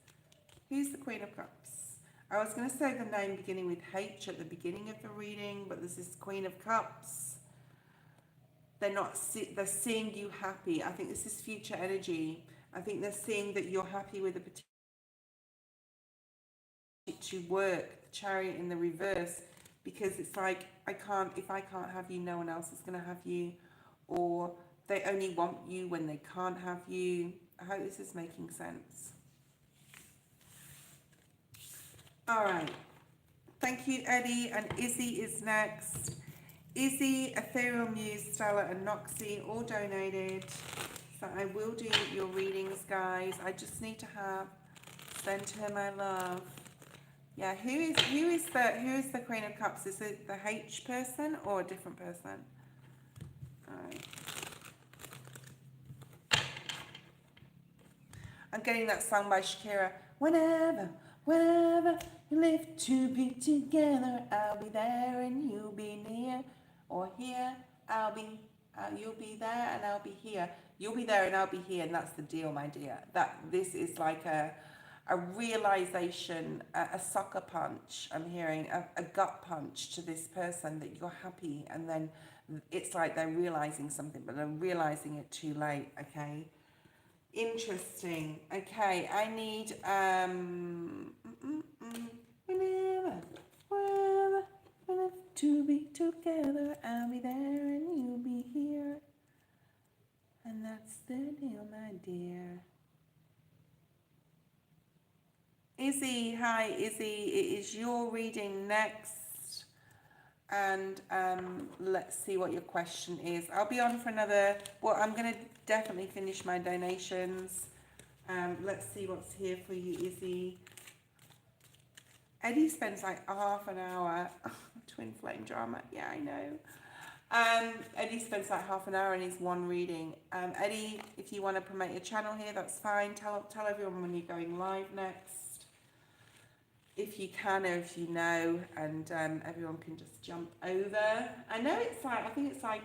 Who's the Queen of Cups? I was going to say the name beginning with H at the beginning of the reading, but this is Queen of Cups. They're seeing you happy. I think this is future energy. I think they're seeing that you're happy with a particular to work, the Chariot in the reverse, because it's like, if I can't have you, no one else is going to have you, or they only want you when they can't have you. I hope this is making sense. All right. Thank you, Eddie. And Izzy is next. Izzy, Ethereal Muse, Stella, and Noxie all donated. So I will do your readings, guys. I just need to send her my love. Yeah, who is the Queen of Cups? Is it the H person or a different person? All right. I'm getting that song by Shakira. Whenever you live to be together, I'll be there and you'll be near. Or here, you'll be there and I'll be here. You'll be there and I'll be here, and that's the deal, my dear. This is like a realization, a sucker punch. I'm hearing a gut punch to this person that you're happy, and then it's like they're realizing something, but they're realizing it too late. Okay. Interesting. Okay, I need whenever to be together, I'll be there and you'll be here, and that's the deal, my dear. Izzy, hi Izzy, it is your reading next. and let's see what your question is. I'll be on for another, well, I'm going to definitely finish my donations. Let's see what's here for you, Izzy. Eddie spends like half an hour, twin flame drama, yeah, I know. Eddie spends like half an hour in his one reading. Eddie, if you want to promote your channel here, that's fine. Tell everyone when you're going live next, if you can or if you know, and everyone can just jump over. I know it's like, I think it's like,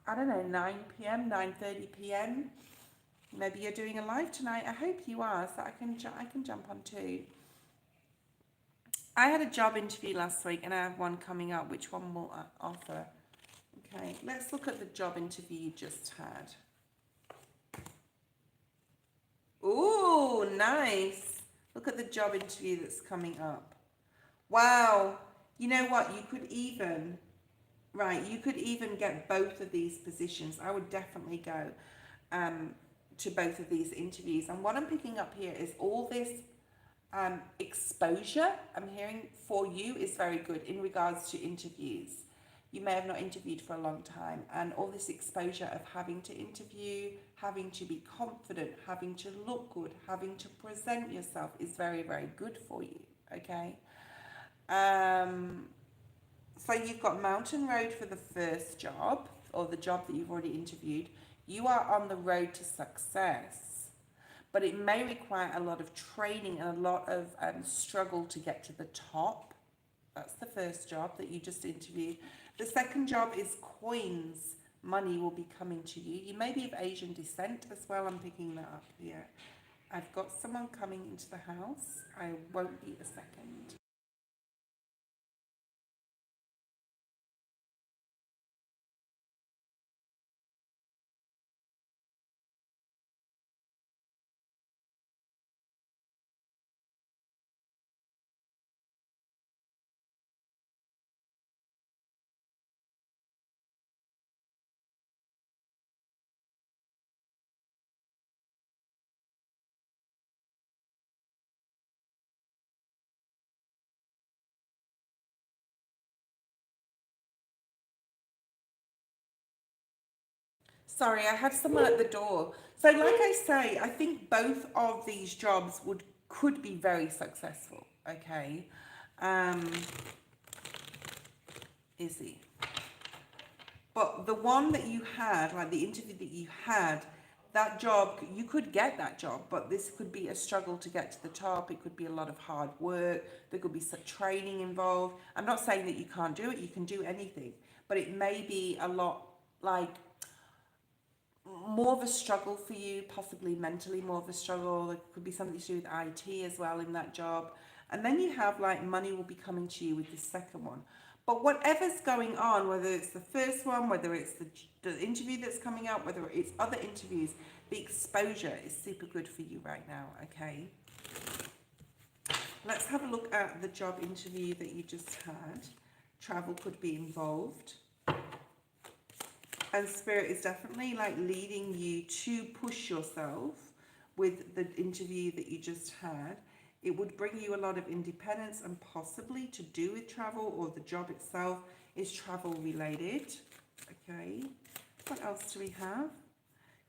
I don't know, 9 p.m, 9:30 p.m. Maybe you're doing a live tonight. I hope you are, so I can jump on too. I had a job interview last week, and I have one coming up. Which one will I offer? Okay, let's look at the job interview you just had. Ooh, nice. Look at the job interview that's coming up. Wow. You know what? You could even get both of these positions. I would definitely go to both of these interviews. And what I'm picking up here is all this exposure I'm hearing for you is very good in regards to interviews. You may have not interviewed for a long time, and all this exposure of having to interview, having to be confident, having to look good, having to present yourself is very, very good for you, okay? So you've got Mountain Road for the first job, or the job that you've already interviewed. You are on the road to success, but it may require a lot of training and a lot of struggle to get to the top. That's the first job that you just interviewed. The second job is coins. Money will be coming to you. You may be of Asian descent as well. I'm picking that up here. I've got someone coming into the house. I won't be a second. Sorry, I had someone at the door. So, like I say, I think both of these jobs could be very successful. Okay, um, Izzy. But the one that you had, like the interview that you had, that job, you could get that job, but this could be a struggle to get to the top. It could be a lot of hard work. There could be some training involved. I'm not saying that you can't do it. You can do anything, but it may be a lot like more of a struggle for you, possibly mentally more of a struggle. It could be something to do with IT as well in that job. And then you have like money will be coming to you with the second one. But whatever's going on, whether it's the first one, whether it's the interview that's coming out, whether it's other interviews, the exposure is super good for you right now, okay? Let's have a look at the job interview that you just had. Travel could be involved. And Spirit is definitely like leading you to push yourself with the interview that you just had. It would bring you a lot of independence and possibly to do with travel, or the job itself is travel related. Okay, what else do we have?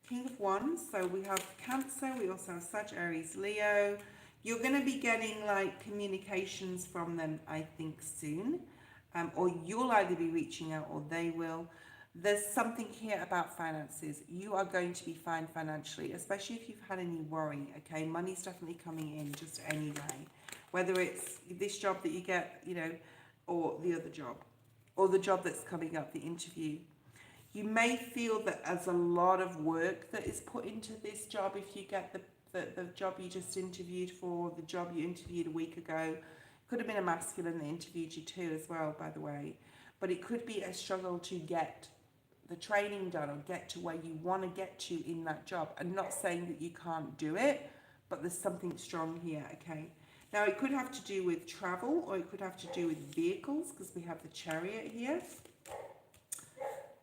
King of Wands. So we have Cancer, we also have Sag, Aries, Leo. You're going to be getting like communications from them, I think, soon. Or you'll either be reaching out or they will. There's something here about finances. You are going to be fine financially, especially if you've had any worry, okay? Money's definitely coming in just anyway. Whether it's this job that you get, you know, or the other job, or the job that's coming up, the interview. You may feel that there's a lot of work that is put into this job if you get the job you just interviewed for, the job you interviewed a week ago. Could have been a masculine that interviewed you too as well, by the way. But it could be a struggle to get the training done or get to where you want to get to in that job. I'm not saying that you can't do it, but there's something strong here, okay? Now, it could have to do with travel, or it could have to do with vehicles, because we have the Chariot here.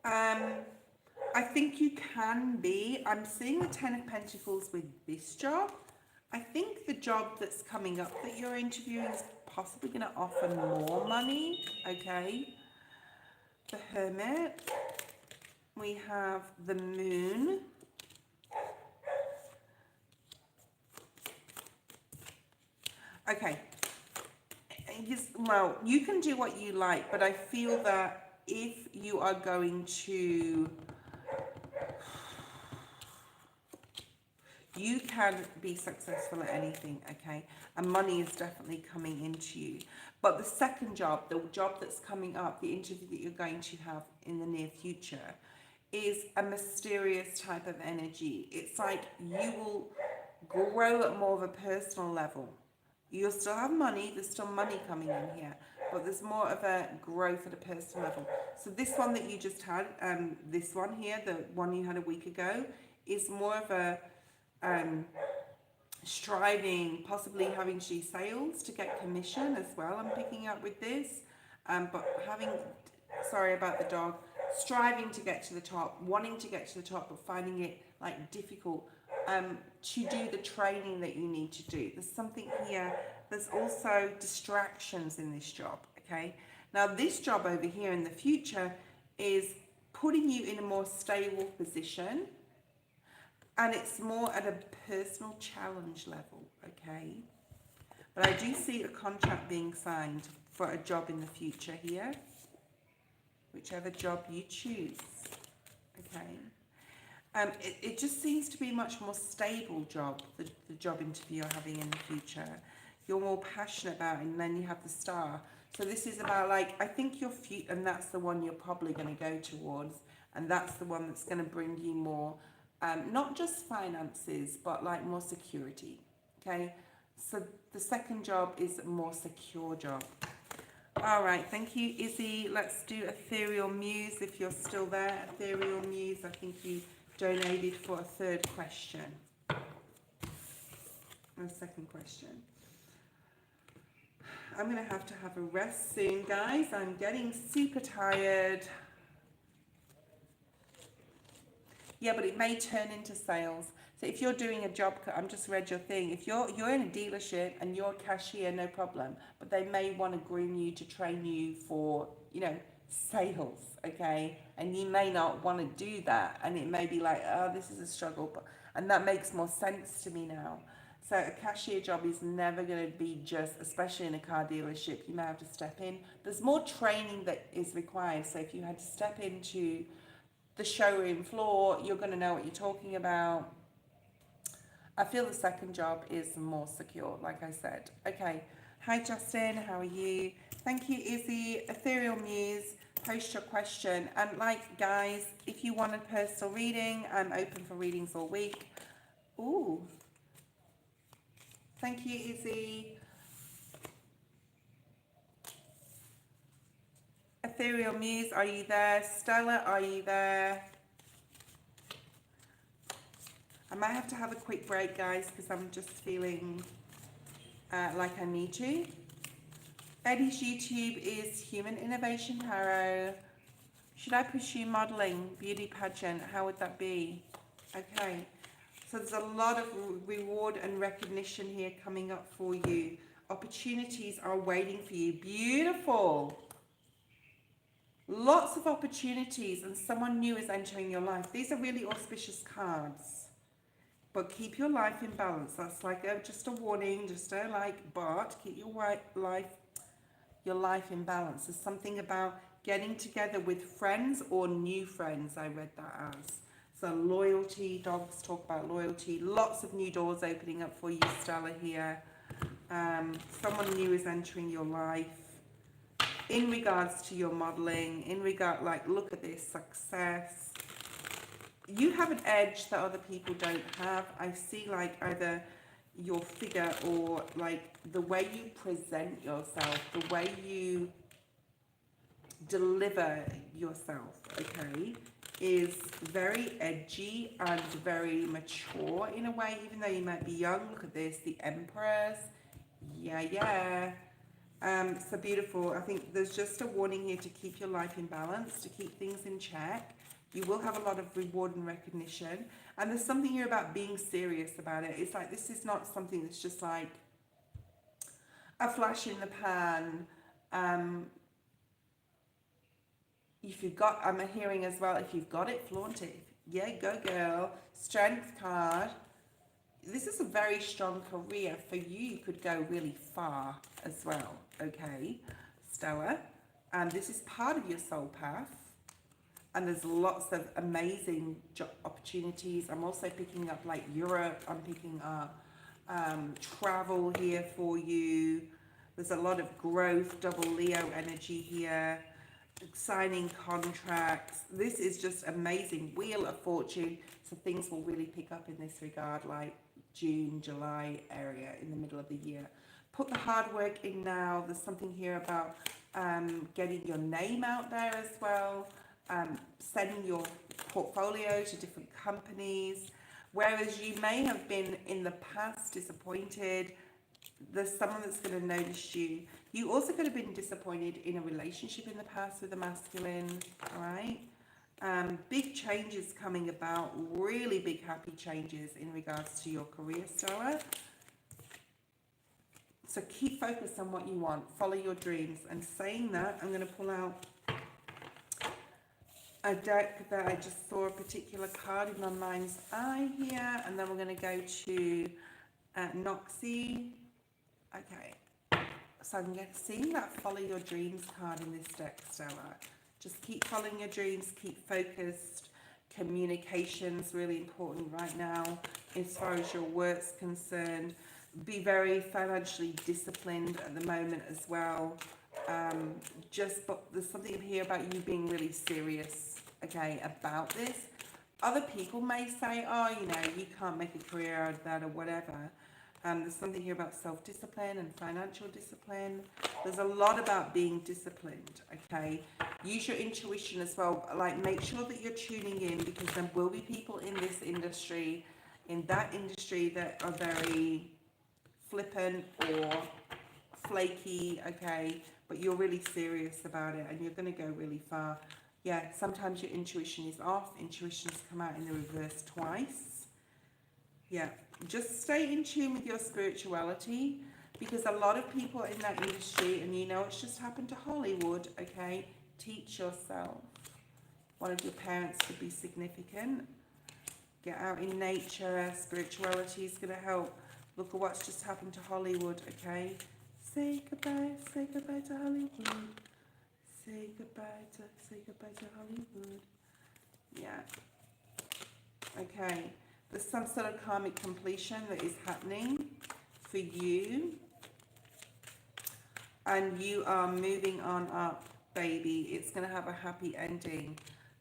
I think you can be, I'm seeing the Ten of Pentacles with this job. I think the job that's coming up that you're interviewing is possibly going to offer more money, okay? the Hermit. We have the Moon. Okay. Well, you can do what you like, but I feel that if you are going to, you can be successful at anything, okay? And money is definitely coming into you. But the second job, the job that's coming up, the interview that you're going to have in the near future, is a mysterious type of energy. It's like you will grow at more of a personal level. You'll still have money, there's still money coming in here, but there's more of a growth at a personal level. So this one that you just had, this one here, the one you had a week ago, is more of a striving, possibly having to do sales to get commission as well. I'm picking up with this, but having, sorry about the dog, striving to get to the top, wanting to get to the top, but finding it like difficult to do the training that you need to do. There's something here. There's also distractions in this job. Okay. Now this job over here in the future is putting you in a more stable position. And it's more at a personal challenge level, okay? But I do see a contract being signed for a job in the future here, whichever job you choose, okay? It just seems to be a much more stable job, the job interview you're having in the future. You're more passionate about it, and then you have the star. So this is about, like, I think your future, and that's the one you're probably going to go towards, and that's the one that's going to bring you more, not just finances, but like more security, okay? So the second job is a more secure job. All right, thank you, Izzy. Let's do Ethereal Muse if you're still there. Ethereal Muse, I think you donated for a third question. A second question. I'm going to have a rest soon, guys. I'm getting super tired. Yeah, but it may turn into sales. So if you're doing a job, I'm just read your thing. If you're in a dealership and you're a cashier, no problem. But they may want to groom you to train you for, you know, sales, okay? And you may not want to do that. And it may be like, oh, this is a struggle. And that makes more sense to me now. So a cashier job is never going to be just, especially in a car dealership, you may have to step in. There's more training that is required. So if you had to step into the showroom floor, you're going to know what you're talking about. I feel the second job is more secure, like I said. Okay. Hi, Justin. How are you? Thank you, Izzy. Ethereal Muse, post your question. And like, guys, if you want a personal reading, I'm open for readings all week. Ooh. Thank you, Izzy. Ethereal Muse, are you there? Stella, are you there? I might have to have a quick break, guys, because I'm just feeling like I need to. Eddie's YouTube is Human Innovation Tarot. Should I pursue modelling, beauty pageant? How would that be? Okay. So there's a lot of reward and recognition here coming up for you. Opportunities are waiting for you. Beautiful. Lots of opportunities, and someone new is entering your life. These are really auspicious cards. But keep your life in balance. That's like just a warning, just a but keep your life in balance. There's something about getting together with friends or new friends, I read that as. So loyalty, dogs talk about loyalty. Lots of new doors opening up for you, Stella, here. Someone new is entering your life. In regards to your modeling, look at this, success. You have an edge that other people don't have. I see like either your figure or like the way you present yourself, the way you deliver yourself, okay, is very edgy and very mature in a way, even though you might be young. Look at this, the Empress. Yeah. So beautiful. I think there's just a warning here to keep your life in balance, to keep things in check. You will have a lot of reward and recognition. And there's something here about being serious about it. It's like, this is not something that's just like a flash in the pan. If you've got, I'm hearing as well, if you've got it, flaunt it. Yeah, go girl. Strength card. This is a very strong career for you. You could go really far as well, okay, Stella. And this is part of your soul path. And there's lots of amazing job opportunities. I'm also picking up like Europe. I'm picking up travel here for you. There's a lot of growth, double Leo energy here. Signing contracts. This is just amazing. Wheel of Fortune. So things will really pick up in this regard, like June, July area in the middle of the year. Put the hard work in now. There's something here about getting your name out there as well. Sending your portfolio to different companies. Whereas you may have been in the past disappointed, there's someone that's going to notice you. You also could have been disappointed in a relationship in the past with a masculine, all right? Big changes coming about, really big happy changes in regards to your career, Stella. So keep focused on what you want, follow your dreams. And saying that, I'm going to pull out a deck that I just saw a particular card in my mind's eye here, and then we're going to go to Noxie. Okay, so I'm seeing that follow your dreams card in this deck, Stella. Just keep following your dreams, keep focused. Communication's really important right now as far as your work's concerned. Be very financially disciplined at the moment as well. But there's something here about you being really serious, okay, about this. Other people may say, oh, you know, you can't make a career out of that or whatever. There's something here about self-discipline and financial discipline. There's a lot about being disciplined, okay? Use your intuition as well. Like, make sure that you're tuning in, because there will be people in this industry, in that industry, that are very flippant or flaky, okay? But you're really serious about it and you're going to go really far. Yeah, sometimes your intuition is off. Intuitions come out in the reverse twice. Yeah, just stay in tune with your spirituality, because a lot of people in that industry, and you know it's just happened to Hollywood, okay? Teach yourself. One of your parents could be significant. Get out in nature. Spirituality is going to help. Look at what's just happened to Hollywood, okay? Say goodbye to Hollywood. Say goodbye to Hollywood. Yeah. Okay. There's some sort of karmic completion that is happening for you. And you are moving on up, baby. It's going to have a happy ending.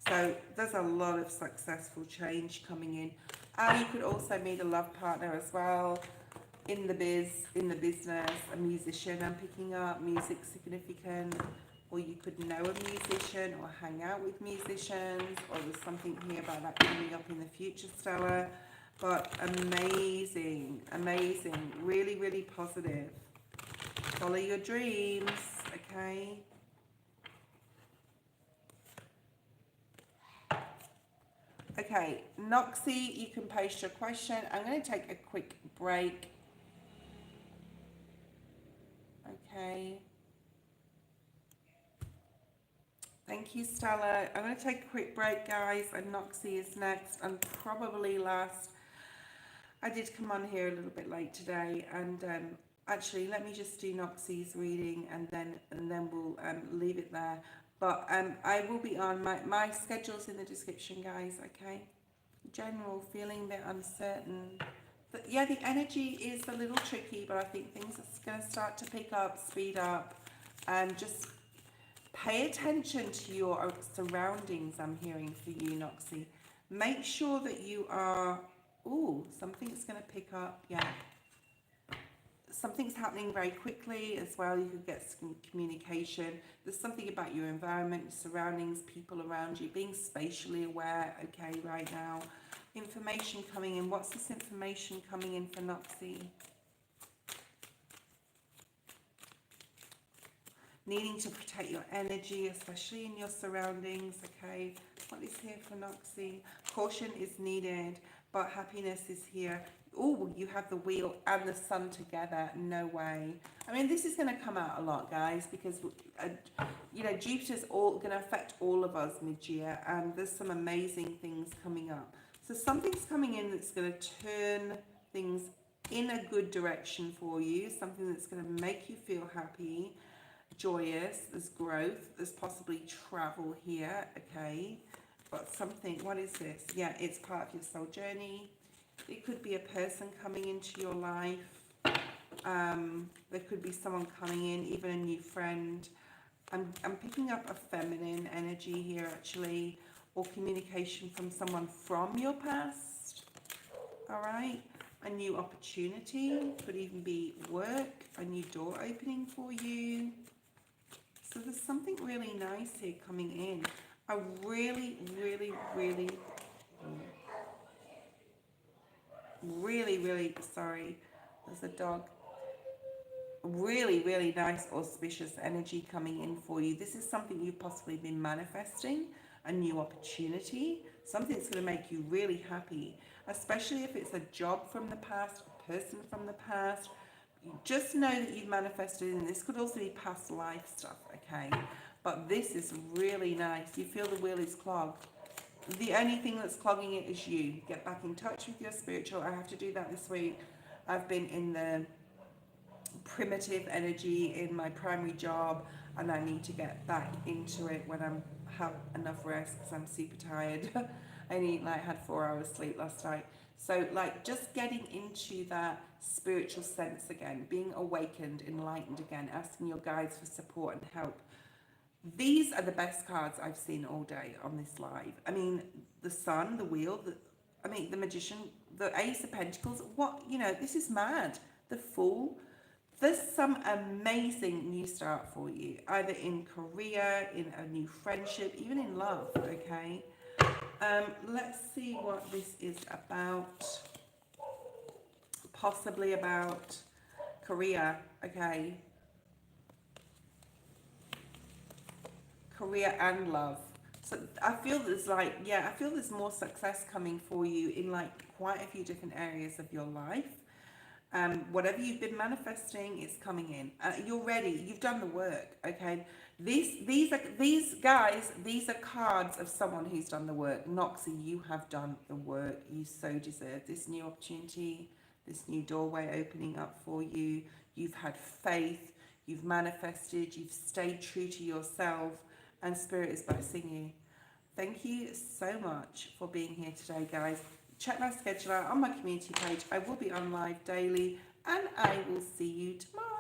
So there's a lot of successful change coming in. And you could also meet a love partner as well. In the business, a musician I'm picking up, music significant, or you could know a musician or hang out with musicians, or there's something here about that coming up in the future, Stella. But amazing, amazing, really, really positive. Follow your dreams, okay? Okay, Noxie, you can post your question. I'm going to take a quick break. Okay. Thank you, Stella. I'm going to take a quick break, guys, and Noxie is next, and probably last. I did come on here a little bit late today, and actually, let me just do Noxie's reading, and then we'll leave it there. But I will be on my schedule's in the description, guys. Okay. General, feeling a bit uncertain. But yeah, the energy is a little tricky, but I think things are going to start to pick up, speed up, and just pay attention to your surroundings. I'm hearing for you, Noxie. Make sure that you are, something's going to pick up, yeah. Something's happening very quickly as well. You could get some communication. There's something about your environment, your surroundings, people around you, being spatially aware, okay, right now. Information coming in. What's this information coming in for Noxie? Needing to protect your energy, especially in your surroundings, okay? What is here for Noxie? Caution is needed, but happiness is here. oh, you have the wheel and the sun together. No way. I mean, this is going to come out a lot, guys, because, you know, Jupiter's all going to affect all of us mid-year, and there's some amazing things coming up. So something's coming in that's going to turn things in a good direction for you, something that's going to make you feel happy, joyous. There's growth, there's possibly travel here, okay? But something, what is this? Yeah, it's part of your soul journey. It could be a person coming into your life. There could be someone coming in, even a new friend. I'm picking up a feminine energy here, actually, or communication from someone from your past. All right, a new opportunity, could even be work, a new door opening for you. So there's something really nice here coming in. A really, really, really, sorry, there's a dog. Really, really nice auspicious energy coming in for you. This is something you've possibly been manifesting, a new opportunity, something that's going to make you really happy, especially if it's a job from the past, a person from the past. Just know that you've manifested, and this could also be past life stuff, okay? But this is really nice. You feel the wheel is clogged. The only thing that's clogging it is you. Get back in touch with your spiritual. I have to do that this week. I've been in the primitive energy in my primary job, and I need to get back into it when I'm have enough rest, because I'm super tired. I only had 4 hours sleep last night. So just getting into that spiritual sense again, being awakened, enlightened again, asking your guides for support and help. These are the best cards I've seen all day on this live. I mean, the sun, the wheel, the magician, the ace of pentacles. What, this is mad. The fool. There's some amazing new start for you, either in career, in a new friendship, even in love, okay? Let's see what this is about. Possibly about career, okay? Career and love. So I feel there's more success coming for you in quite a few different areas of your life. Whatever you've been manifesting is coming in. You're ready. You've done the work. Okay. These are cards of someone who's done the work. Noxie, you have done the work. You so deserve this new opportunity, this new doorway opening up for you. You've had faith. You've manifested. You've stayed true to yourself, and Spirit is blessing you. Thank you so much for being here today, guys. Check my schedule out on my community page. I will be on live daily, and I will see you tomorrow.